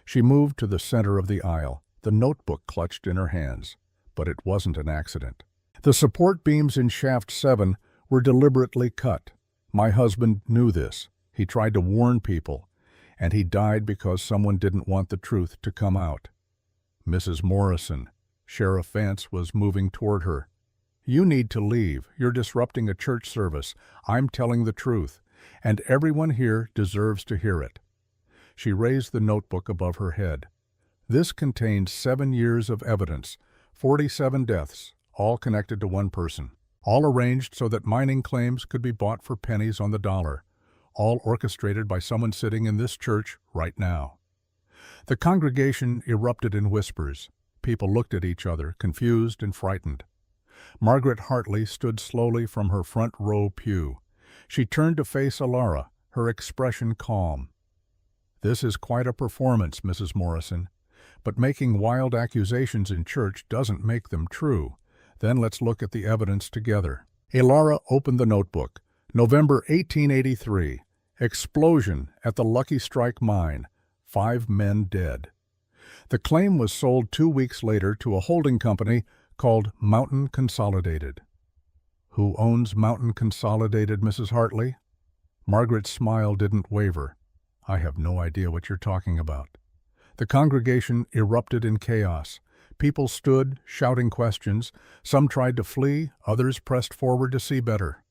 She moved to the center of the aisle, the notebook clutched in her hands. But it wasn't an accident. The support beams in shaft 7 were deliberately cut. My husband knew this. He tried to warn people, and he died because someone didn't want the truth to come out. "Mrs. Morrison," Sheriff Vance was moving toward her. "You need to leave. You're disrupting a church service. I'm telling the truth, and everyone here deserves to hear it." She raised the notebook above her head. "This contains 7 years of evidence, 47 deaths, all connected to one person, all arranged so that mining claims could be bought for pennies on the dollar, all orchestrated by someone sitting in this church right now." The congregation erupted in whispers. People looked at each other, confused and frightened. Margaret Hartley stood slowly from her front row pew. She turned to face Alara, her expression calm. "This is quite a performance, Mrs. Morrison. But making wild accusations in church doesn't make them true. Then let's look at the evidence together." Alara opened the notebook. November 1883. Explosion at the Lucky Strike mine. 5 men dead. The claim was sold 2 weeks later to a holding company called Mountain Consolidated. "Who owns Mountain Consolidated, Mrs. Hartley?" Margaret's smile didn't waver. "I have no idea what you're talking about." The congregation erupted in chaos. People stood, shouting questions. Some tried to flee, others pressed forward to see better.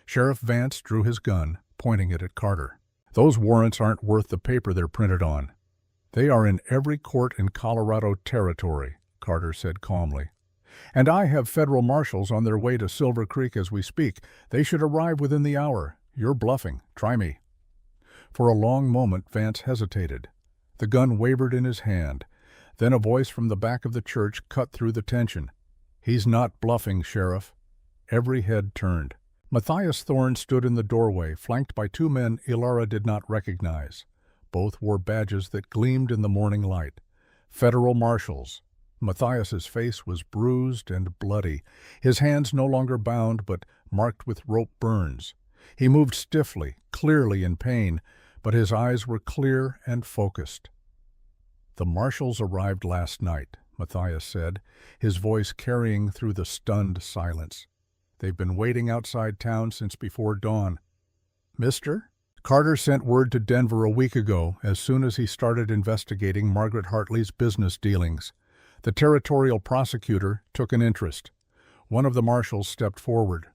Sheriff Vance drew his gun, pointing it at Carter. "Those warrants aren't worth the paper they're printed on." "They are in every court in Colorado Territory," Carter said calmly. "And I have federal marshals on their way to Silver Creek as we speak. They should arrive within the hour. You're bluffing. Try me." For a long moment Vance hesitated. The gun wavered in his hand. Then a voice from the back of the church cut through the tension. "He's not bluffing, Sheriff." Every head turned. Matthias Thorne stood in the doorway, flanked by 2 men Alara did not recognize. Both wore badges that gleamed in the morning light. Federal marshals. Matthias's face was bruised and bloody, his hands no longer bound but marked with rope burns. He moved stiffly, clearly in pain, but his eyes were clear and focused. "The marshals arrived last night," Matthias said, his voice carrying through the stunned silence. "They've been waiting outside town since before dawn." "Mister?" "Carter sent word to Denver a week ago, as soon as he started investigating Margaret Hartley's business dealings. The territorial prosecutor took an interest." One of the marshals stepped forward.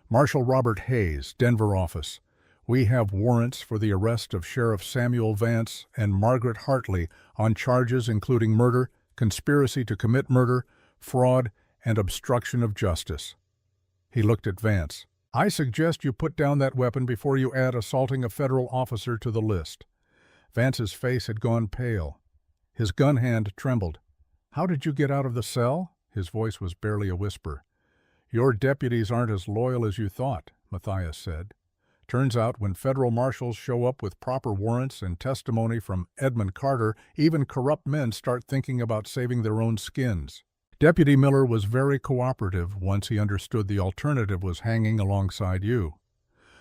"Marshal Robert Hayes, Denver office. We have warrants for the arrest of Sheriff Samuel Vance and Margaret Hartley on charges including murder, conspiracy to commit murder, fraud, and obstruction of justice." He looked at Vance. "I suggest you put down that weapon before you add assaulting a federal officer to the list." Vance's face had gone pale. His gun hand trembled. "How did you get out of the cell?" His voice was barely a whisper. "Your deputies aren't as loyal as you thought," Matthias said. "Turns out when federal marshals show up with proper warrants and testimony from Edmund Carter, even corrupt men start thinking about saving their own skins." Deputy Miller was very cooperative once he understood the alternative was hanging alongside you.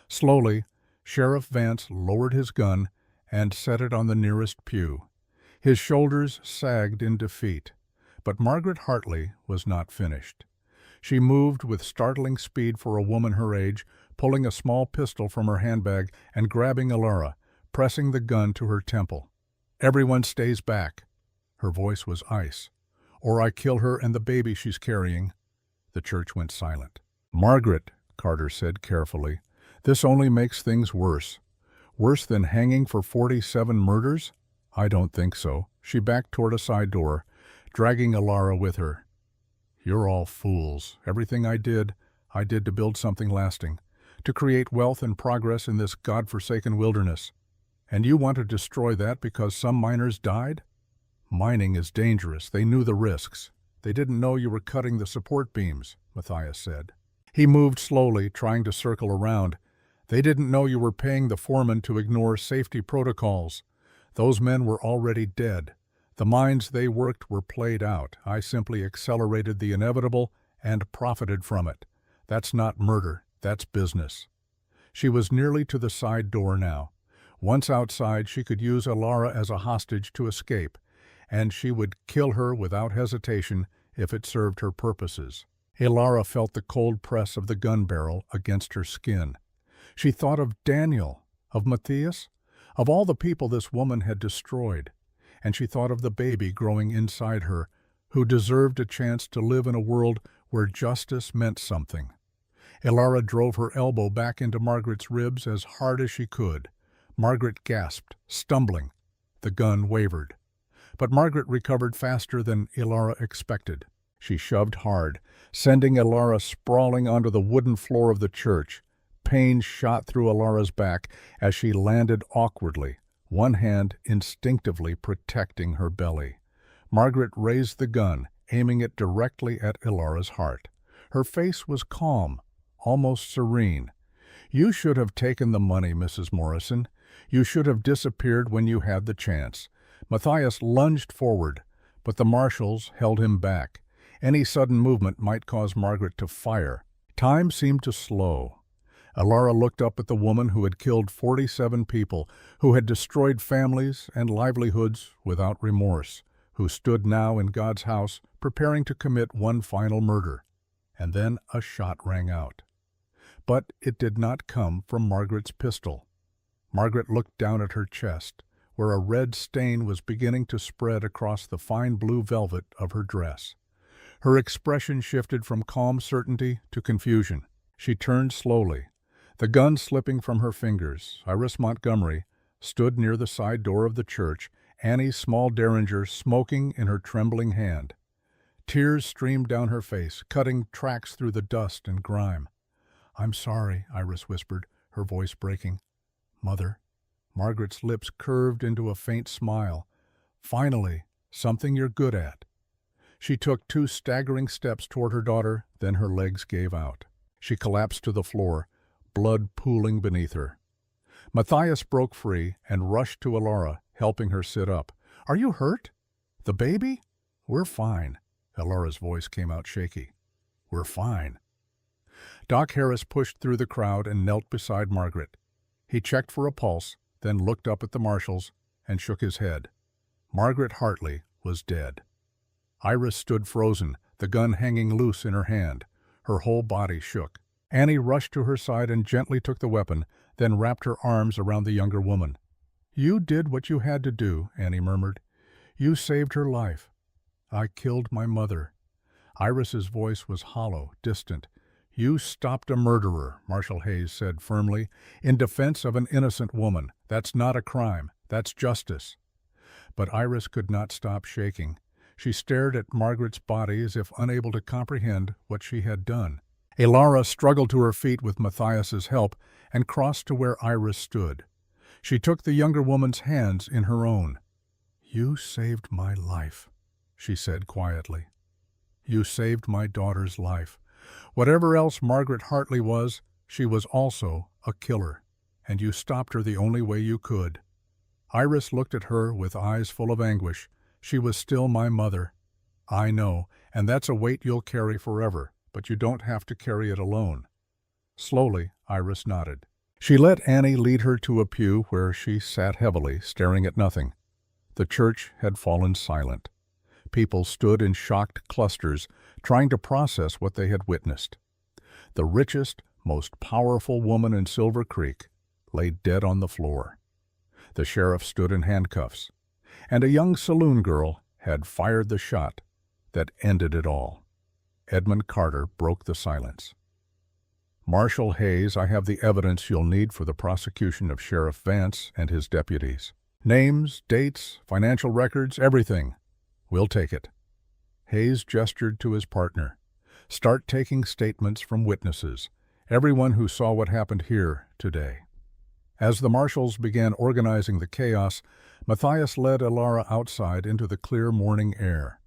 Slowly, Sheriff Vance lowered his gun and set it on the nearest pew. His shoulders sagged in defeat. But Margaret Hartley was not finished. She moved with startling speed for a woman her age, pulling a small pistol from her handbag and grabbing Alara, pressing the gun to her temple. "Everyone stays back." Her voice was ice. "Or I kill her and the baby she's carrying." The church went silent. "Margaret," Carter said carefully, "this only makes things worse." "Worse than hanging for 47 murders? I don't think so." She backed toward a side door, dragging Alara with her. "You're all fools. Everything I did to build something lasting, to create wealth and progress in this God-forsaken wilderness. And you want to destroy that because some miners died? Mining is dangerous. They knew the risks. They didn't know you were cutting the support beams," Matthias said. He moved slowly, trying to circle around. "They didn't know you were paying the foreman to ignore safety protocols. Those men were already dead. The mines they worked were played out. I simply accelerated the inevitable and profited from it. That's not murder. That's business." She was nearly to the side door now. Once outside, she could use Alara as a hostage to escape, and she would kill her without hesitation if it served her purposes. Alara felt the cold press of the gun barrel against her skin. She thought of Daniel, of Matthias, of all the people this woman had destroyed, and she thought of the baby growing inside her, who deserved a chance to live in a world where justice meant something. Alara drove her elbow back into Margaret's ribs as hard as she could. Margaret gasped, stumbling. The gun wavered. But Margaret recovered faster than Alara expected. She shoved hard, sending Alara sprawling onto the wooden floor of the church. Pain shot through Alara's back as she landed awkwardly, one hand instinctively protecting her belly. Margaret raised the gun, aiming it directly at Ilara's heart. Her face was calm, almost serene. "You should have taken the money, Mrs. Morrison. You should have disappeared when you had the chance." Matthias lunged forward, but the marshals held him back. Any sudden movement might cause Margaret to fire. Time seemed to slow. Ilara looked up at the woman who had killed 47 people, who had destroyed families and livelihoods without remorse, who stood now in God's house preparing to commit one final murder. And then a shot rang out. But it did not come from Margaret's pistol. Margaret looked down at her chest, where a red stain was beginning to spread across the fine blue velvet of her dress. Her expression shifted from calm certainty to confusion. She turned slowly, the gun slipping from her fingers. Iris Montgomery stood near the side door of the church, Annie's small derringer smoking in her trembling hand. Tears streamed down her face, cutting tracks through the dust and grime. "I'm sorry," Iris whispered, her voice breaking. "Mother." Margaret's lips curved into a faint smile. "Finally, something you're good at." She took 2 staggering steps toward her daughter, then her legs gave out. She collapsed to the floor, blood pooling beneath her. Matthias broke free and rushed to Ilara, helping her sit up. "Are you hurt? The baby?" "We're fine." Ilara's voice came out shaky. "We're fine." Doc Harris pushed through the crowd and knelt beside Margaret. He checked for a pulse, then looked up at the marshals and shook his head. Margaret Hartley was dead. Iris stood frozen, the gun hanging loose in her hand. Her whole body shook. Annie rushed to her side and gently took the weapon, then wrapped her arms around the younger woman. "You did what you had to do," Annie murmured. "You saved her life." "I killed my mother." Iris's voice was hollow, distant. "You stopped a murderer," Marshal Hayes said firmly, "in defense of an innocent woman. That's not a crime. That's justice." But Iris could not stop shaking. She stared at Margaret's body as if unable to comprehend what she had done. Ilara struggled to her feet with Matthias's help and crossed to where Iris stood. She took the younger woman's hands in her own. "You saved my life," she said quietly. "You saved my daughter's life. Whatever else Margaret Hartley was, she was also a killer, and you stopped her the only way you could." Iris looked at her with eyes full of anguish. "She was still my mother." "I know, and that's a weight you'll carry forever, but you don't have to carry it alone." Slowly, Iris nodded. She let Annie lead her to a pew where she sat heavily, staring at nothing. The church had fallen silent. People stood in shocked clusters, trying to process what they had witnessed. The richest, most powerful woman in Silver Creek lay dead on the floor. The sheriff stood in handcuffs, and a young saloon girl had fired the shot that ended it all. Edmund Carter broke the silence. "Marshal Hayes, I have the evidence you'll need for the prosecution of Sheriff Vance and his deputies. Names, dates, financial records, everything. We'll take it." Hayes gestured to his partner. "Start taking statements from witnesses, everyone who saw what happened here today." As the marshals began organizing the chaos, Matthias led Ilara outside into the clear morning air.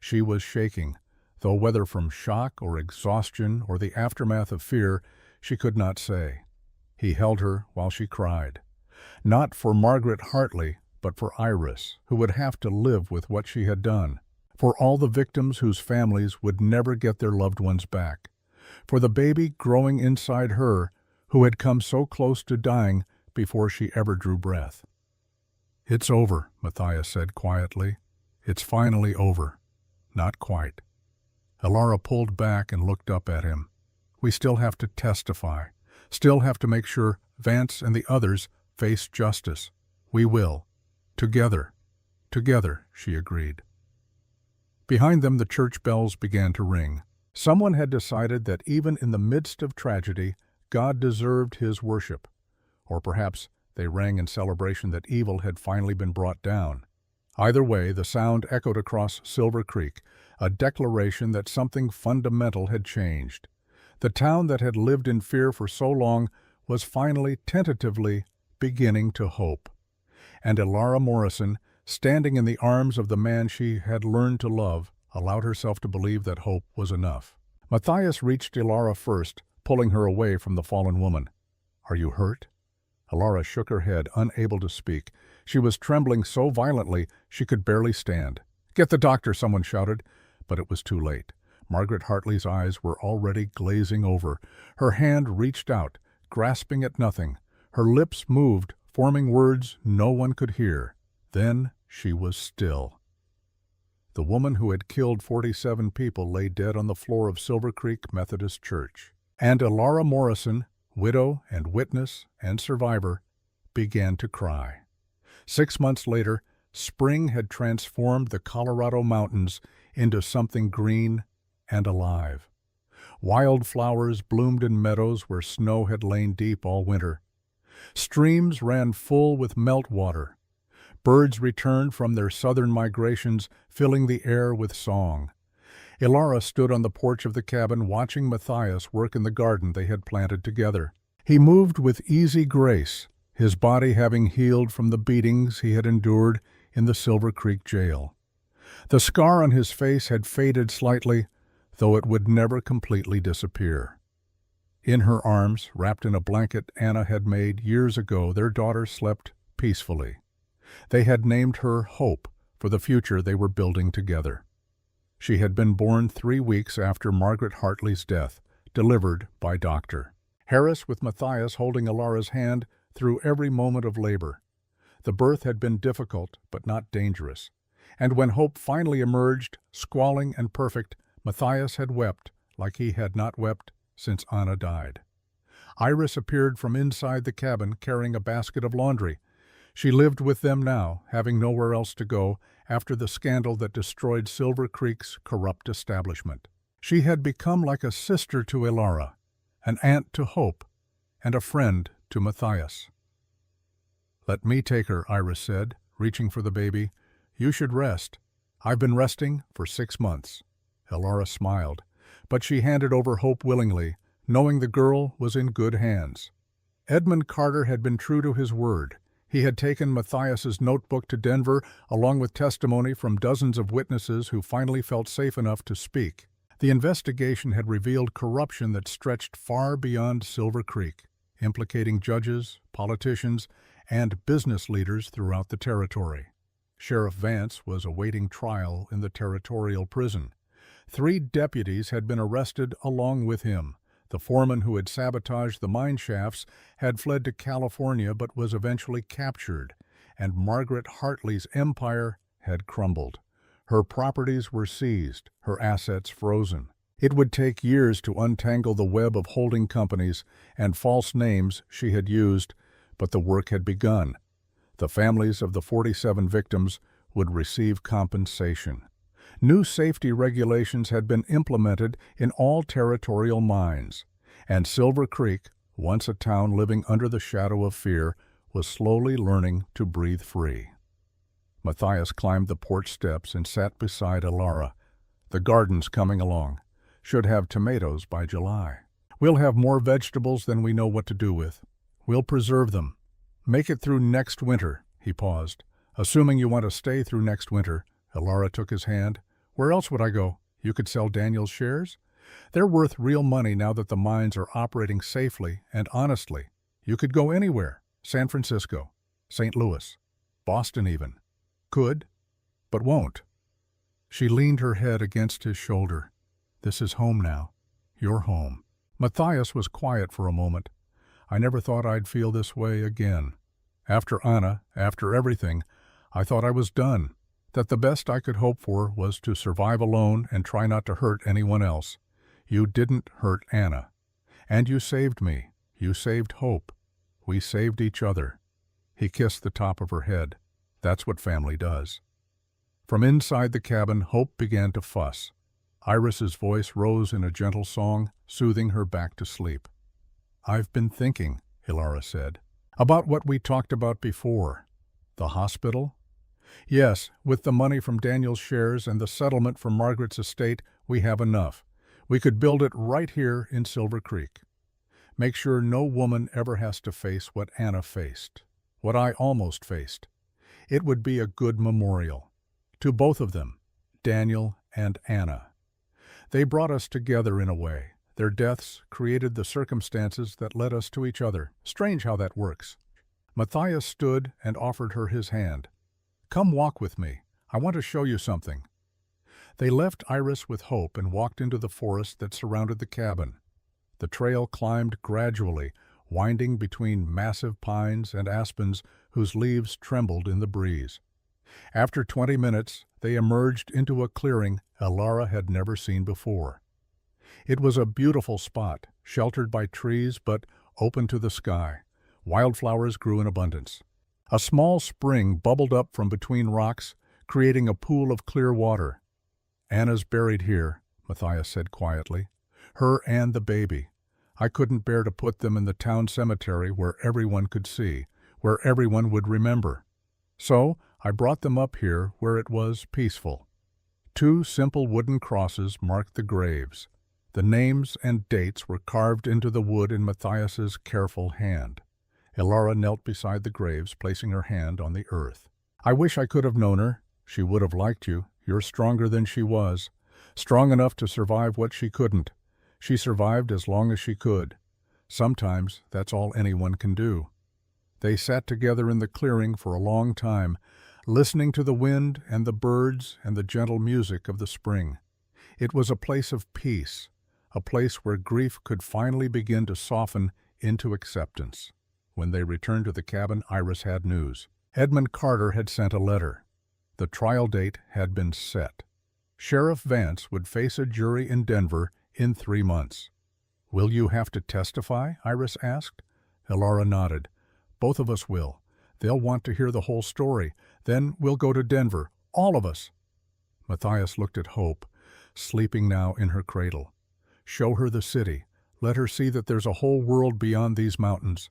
She was shaking, though whether from shock or exhaustion or the aftermath of fear, she could not say. He held her while she cried. Not for Margaret Hartley, but for Iris, who would have to live with what she had done. For all the victims whose families would never get their loved ones back. For the baby growing inside her, who had come so close to dying before she ever drew breath. "It's over," Matthias said quietly. "It's finally over." Not quite. Ilara pulled back and looked up at him. "We still have to testify, still have to make sure Vance and the others face justice. We will. Together. Together," she agreed. Behind them the church bells began to ring. Someone had decided that even in the midst of tragedy, God deserved his worship. Or perhaps they rang in celebration that evil had finally been brought down. Either way, the sound echoed across Silver Creek, a declaration that something fundamental had changed. The town that had lived in fear for so long was finally, tentatively, beginning to hope. And Ilara Morrison, standing in the arms of the man she had learned to love, allowed herself to believe that hope was enough. Matthias reached Elara first, pulling her away from the fallen woman. "Are you hurt?" Elara shook her head, unable to speak. She was trembling so violently she could barely stand. "Get the doctor," someone shouted, but it was too late. Margaret Hartley's eyes were already glazing over. Her hand reached out, grasping at nothing. Her lips moved, forming words no one could hear. Then she was still. The woman who had killed 47 people lay dead on the floor of Silver Creek Methodist Church. And Elara Morrison, widow and witness and survivor, began to cry. 6 months later, spring had transformed the Colorado mountains into something green and alive. Wildflowers bloomed in meadows where snow had lain deep all winter. Streams ran full with meltwater. Birds returned from their southern migrations, filling the air with song. Elara stood on the porch of the cabin watching Matthias work in the garden they had planted together. He moved with easy grace, his body having healed from the beatings he had endured in the Silver Creek jail. The scar on his face had faded slightly, though it would never completely disappear. In her arms, wrapped in a blanket Anna had made years ago, their daughter slept peacefully. They had named her Hope for the future they were building together. She had been born 3 weeks after Margaret Hartley's death, delivered by doctor. Harris, with Matthias holding Elara's hand through every moment of labor. The birth had been difficult, but not dangerous. And when Hope finally emerged, squalling and perfect, Matthias had wept like he had not wept since Anna died. Iris appeared from inside the cabin carrying a basket of laundry. She lived with them now, having nowhere else to go after the scandal that destroyed Silver Creek's corrupt establishment. She had become like a sister to Elara, an aunt to Hope, and a friend to Matthias. "Let me take her," Iris said, reaching for the baby. "You should rest. I've been resting for 6 months." Elara smiled, but she handed over Hope willingly, knowing the girl was in good hands. Edmund Carter had been true to his word. He had taken Matthias's notebook to Denver, along with testimony from dozens of witnesses who finally felt safe enough to speak. The investigation had revealed corruption that stretched far beyond Silver Creek, implicating judges, politicians, and business leaders throughout the territory. Sheriff Vance was awaiting trial in the territorial prison. 3 deputies had been arrested along with him. The foreman who had sabotaged the mine shafts had fled to California but was eventually captured, and Margaret Hartley's empire had crumbled. Her properties were seized, her assets frozen. It would take years to untangle the web of holding companies and false names she had used, but the work had begun. The families of the 47 victims would receive compensation. New safety regulations had been implemented in all territorial mines, and Silver Creek, once a town living under the shadow of fear, was slowly learning to breathe free. Matthias climbed the porch steps and sat beside Elara. "The garden's coming along. Should have tomatoes by July. We'll have more vegetables than we know what to do with. We'll preserve them. Make it through next winter." He paused. "Assuming you want to stay through next winter." Elara took his hand. "Where else would I go? You could sell Daniel's shares? They're worth real money now that the mines are operating safely and honestly. You could go anywhere. San Francisco, St. Louis, Boston even. Could, but won't." She leaned her head against his shoulder. "This is home now. Your home." Matthias was quiet for a moment. "I never thought I'd feel this way again. After Anna, after everything, I thought I was done. That the best I could hope for was to survive alone and try not to hurt anyone else. You didn't hurt Anna. And you saved me. You saved Hope. We saved each other." He kissed the top of her head. "That's what family does." From inside the cabin, Hope began to fuss. Iris's voice rose in a gentle song, soothing her back to sleep. "I've been thinking," Elara said, "about what we talked about before. The hospital? Yes, with the money from Daniel's shares and the settlement from Margaret's estate, we have enough. We could build it right here in Silver Creek. Make sure no woman ever has to face what Anna faced, what I almost faced. It would be a good memorial. To both of them, Daniel and Anna. They brought us together in a way. Their deaths created the circumstances that led us to each other. Strange how that works. Matthias stood and offered her his hand. "Come walk with me. I want to show you something." They left Iris with Hope and walked into the forest that surrounded the cabin. The trail climbed gradually, winding between massive pines and aspens whose leaves trembled in the breeze. After 20 minutes, they emerged into a clearing Elara had never seen before. It was a beautiful spot, sheltered by trees but open to the sky. Wildflowers grew in abundance. A small spring bubbled up from between rocks, creating a pool of clear water. "Anna's buried here," Matthias said quietly. "Her and the baby. I couldn't bear to put them in the town cemetery where everyone could see, where everyone would remember. So I brought them up here where it was peaceful." 2 simple wooden crosses marked the graves. The names and dates were carved into the wood in Matthias's careful hand. Elara knelt beside the graves, placing her hand on the earth. "I wish I could have known her. She would have liked you. You're stronger than she was. Strong enough to survive what she couldn't. She survived as long as she could. Sometimes that's all anyone can do." They sat together in the clearing for a long time, listening to the wind and the birds and the gentle music of the spring. It was a place of peace, a place where grief could finally begin to soften into acceptance. When they returned to the cabin, Iris had news. Edmund Carter had sent a letter. The trial date had been set. Sheriff Vance would face a jury in Denver in 3 months. "Will you have to testify?" Iris asked. Elara nodded. "Both of us will. They'll want to hear the whole story. Then we'll go to Denver, all of us." Matthias looked at Hope, sleeping now in her cradle. "Show her the city. Let her see that there's a whole world beyond these mountains."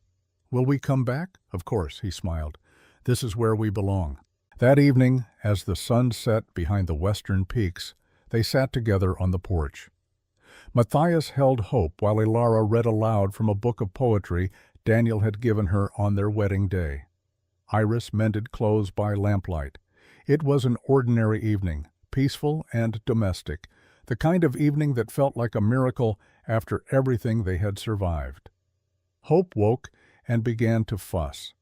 "Will we come back?" "Of course," he smiled. "This is where we belong." That evening, as the sun set behind the western peaks, they sat together on the porch. Matthias held Hope while Elara read aloud from a book of poetry Daniel had given her on their wedding day. Iris mended clothes by lamplight. It was an ordinary evening, peaceful and domestic, the kind of evening that felt like a miracle after everything they had survived. Hope woke and began to fuss.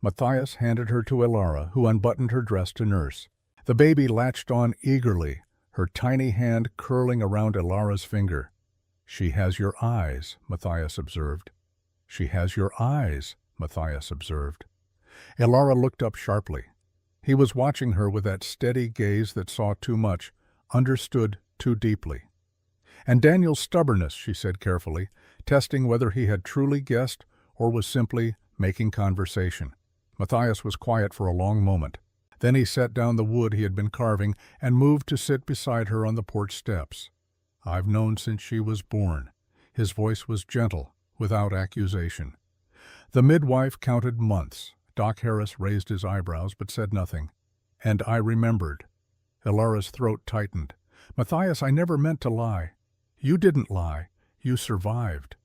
Matthias handed her to Elara, who unbuttoned her dress to nurse. The baby latched on eagerly, her tiny hand curling around Elara's finger. "She has your eyes," Matthias observed. "She has your eyes," Matthias observed. Elara looked up sharply. He was watching her with that steady gaze that saw too much, understood too deeply. "And Daniel's stubbornness," she said carefully, testing whether he had truly guessed or was simply making conversation. Matthias was quiet for a long moment. Then he set down the wood he had been carving and moved to sit beside her on the porch steps. "I've known since she was born." His voice was gentle, without accusation. The midwife counted months. Doc Harris raised his eyebrows but said nothing. "And I remembered." Elara's throat tightened. "Matthias, I never meant to lie." "You didn't lie. You survived."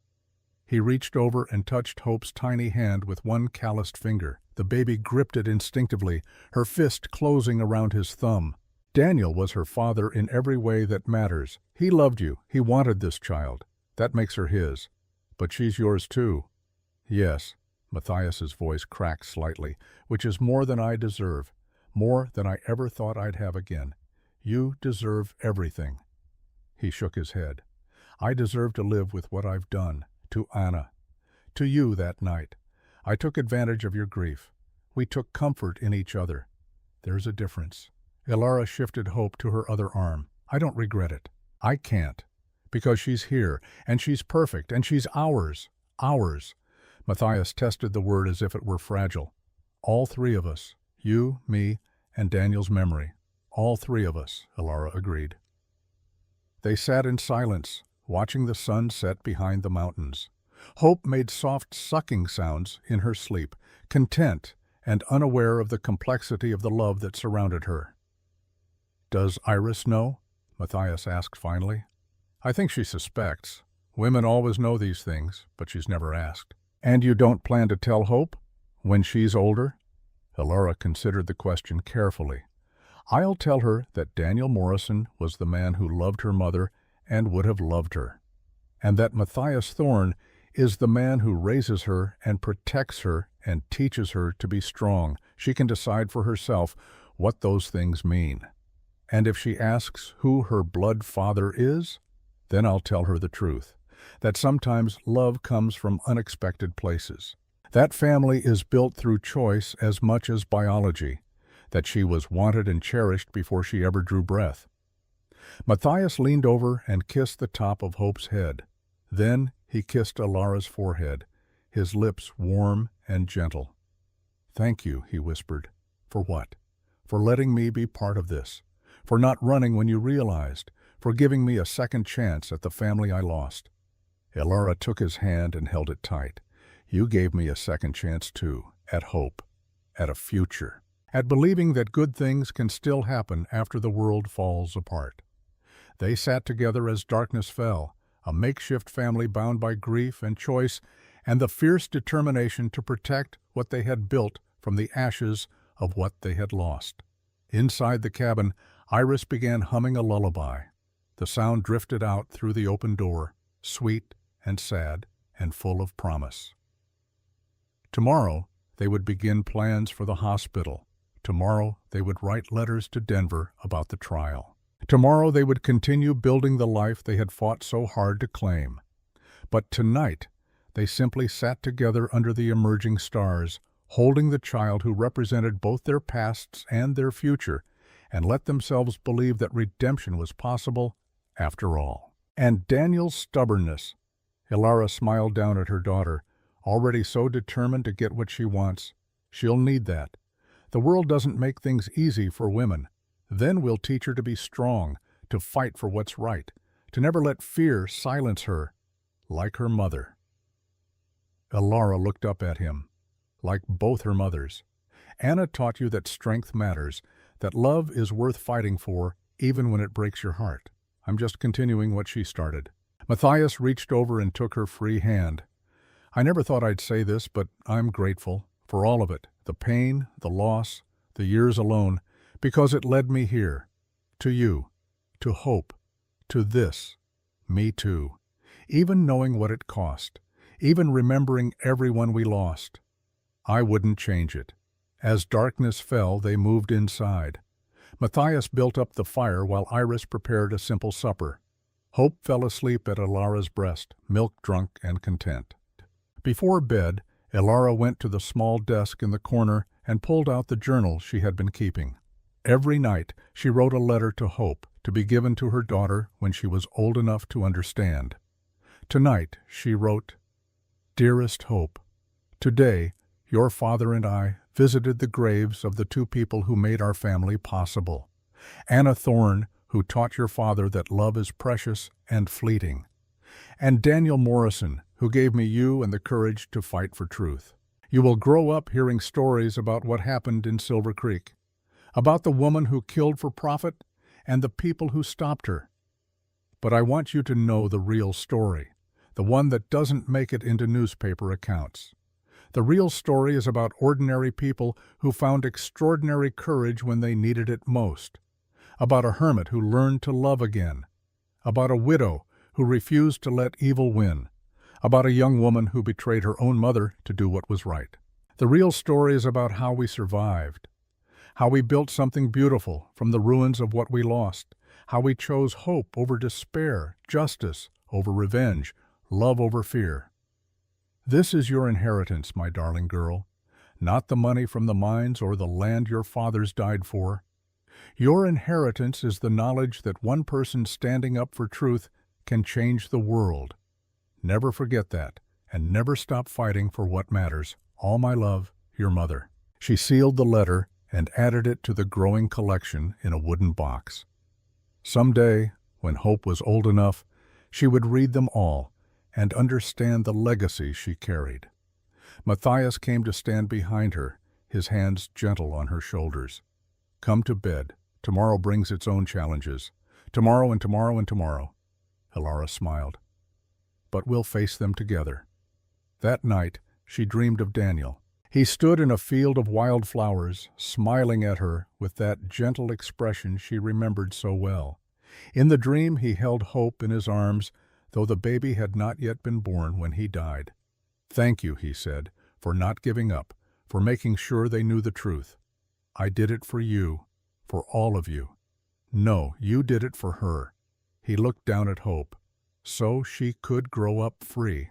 He reached over and touched Hope's tiny hand with one calloused finger. The baby gripped it instinctively, her fist closing around his thumb. "Daniel was her father in every way that matters. He loved you. He wanted this child. That makes her his. But she's yours too." "Yes." Matthias's voice cracked slightly, "which is more than I deserve. More than I ever thought I'd have again. You deserve everything." He shook his head. "I deserve to live with what I've done. To Anna. To you that night. I took advantage of your grief. We took comfort in each other. There's a difference." Elara shifted Hope to her other arm. "I don't regret it. I can't. Because she's here, and she's perfect, and she's ours. Ours." Matthias tested the word as if it were fragile. "All 3 of us. You, me, and Daniel's memory. All 3 of us," Elara agreed. They sat in silence, watching the sun set behind the mountains. Hope made soft sucking sounds in her sleep, content and unaware of the complexity of the love that surrounded her. "Does Iris know?" Matthias asked finally. "I think she suspects. Women always know these things, but she's never asked." "And you don't plan to tell Hope? When she's older?" Elara considered the question carefully. I'll tell her that Daniel Morrison was the man who loved her mother and would have loved her, and that Matthias Thorne is the man who raises her and protects her and teaches her to be strong. She can decide for herself what those things mean. And if she asks who her blood father is, then I'll tell her the truth, that sometimes love comes from unexpected places. That family is built through choice as much as biology, that she was wanted and cherished before she ever drew breath. Matthias leaned over and kissed the top of Hope's head. Then he kissed Alara's forehead, his lips warm and gentle. "Thank you," he whispered. "For what?" "For letting me be part of this. For not running when you realized. For giving me a second chance at the family I lost." Alara took his hand and held it tight. "You gave me a second chance too, at hope, at a future, at believing that good things can still happen after the world falls apart." They sat together as darkness fell, a makeshift family bound by grief and choice and the fierce determination to protect what they had built from the ashes of what they had lost. Inside the cabin, Iris began humming a lullaby. The sound drifted out through the open door, sweet and sad and full of promise. Tomorrow, they would begin plans for the hospital. Tomorrow, they would write letters to Denver about the trial. Tomorrow, they would continue building the life they had fought so hard to claim. But tonight, they simply sat together under the emerging stars, holding the child who represented both their pasts and their future, and let themselves believe that redemption was possible after all. And Daniel's stubbornness. Alara smiled down at her daughter, already so determined to get what she wants. She'll need that. The world doesn't make things easy for women. Then we'll teach her to be strong, to fight for what's right, to never let fear silence her, like her mother. Alara looked up at him, like both her mothers. "Anna taught you that strength matters, that love is worth fighting for, even when it breaks your heart." I'm just continuing what she started. Matthias reached over and took her free hand. "I never thought I'd say this, but I'm grateful for all of it, the pain, the loss, the years alone, because it led me here, to you, to hope, to this, me too, even knowing what it cost, even remembering everyone we lost. I wouldn't change it." As darkness fell, they moved inside. Matthias built up the fire while Iris prepared a simple supper. Hope fell asleep at Alara's breast, milk-drunk and content. Before bed, Alara went to the small desk in the corner and pulled out the journal she had been keeping. Every night, she wrote a letter to Hope to be given to her daughter when she was old enough to understand. Tonight, she wrote, "Dearest Hope, today, your father and I visited the graves of the two people who made our family possible. Anna Thorne, who taught your father that love is precious and fleeting, and Daniel Morrison, who gave me you and the courage to fight for truth. You will grow up hearing stories about what happened in Silver Creek, about the woman who killed for profit and the people who stopped her. But I want you to know the real story, the one that doesn't make it into newspaper accounts. The real story is about ordinary people who found extraordinary courage when they needed it most, about a hermit who learned to love again, about a widow who refused to let evil win, about a young woman who betrayed her own mother to do what was right. The real story is about how we survived, how we built something beautiful from the ruins of what we lost, how we chose hope over despair, justice over revenge, love over fear. This is your inheritance, my darling girl, not the money from the mines or the land your fathers died for. Your inheritance is the knowledge that one person standing up for truth can change the world. Never forget that, and never stop fighting for what matters. All my love, your mother." She sealed the letter and added it to the growing collection in a wooden box. Someday, when Hope was old enough, she would read them all and understand the legacy she carried. Matthias came to stand behind her, his hands gentle on her shoulders. "Come to bed. Tomorrow brings its own challenges. Tomorrow and tomorrow and tomorrow." Alara smiled. "But we'll face them together." That night, she dreamed of Daniel. He stood in a field of wildflowers, smiling at her with that gentle expression she remembered so well. In the dream he held Hope in his arms, though the baby had not yet been born when he died. "Thank you," he said, "for not giving up, for making sure they knew the truth. I did it for you, for all of you. No, you did it for her." He looked down at Hope. "So she could grow up free.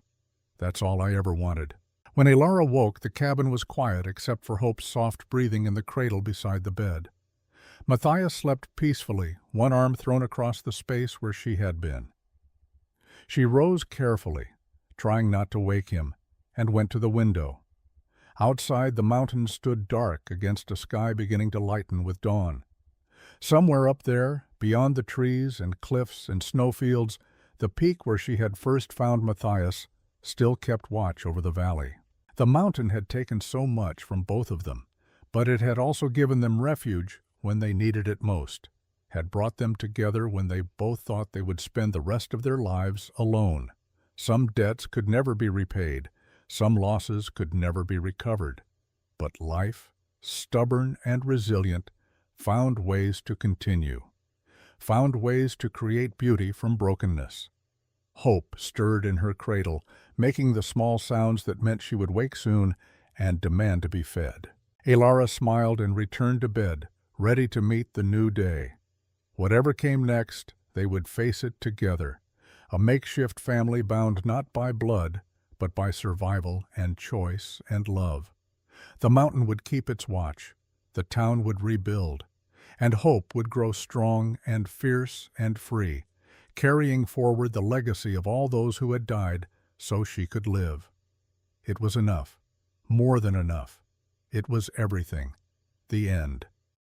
That's all I ever wanted." When Elara woke, the cabin was quiet except for Hope's soft breathing in the cradle beside the bed. Matthias slept peacefully, one arm thrown across the space where she had been. She rose carefully, trying not to wake him, and went to the window. Outside, the mountains stood dark against a sky beginning to lighten with dawn. Somewhere up there, beyond the trees and cliffs and snowfields, the peak where she had first found Matthias still kept watch over the valley. The mountain had taken so much from both of them, but it had also given them refuge when they needed it most, had brought them together when they both thought they would spend the rest of their lives alone. Some debts could never be repaid, some losses could never be recovered, but life, stubborn and resilient, found ways to continue, found ways to create beauty from brokenness. Hope stirred in her cradle, making the small sounds that meant she would wake soon and demand to be fed. Elara smiled and returned to bed, ready to meet the new day. Whatever came next, they would face it together, a makeshift family bound not by blood, but by survival and choice and love. The mountain would keep its watch, the town would rebuild, and Hope would grow strong and fierce and free, carrying forward the legacy of all those who had died so she could live. It was enough, more than enough. It was everything. The end.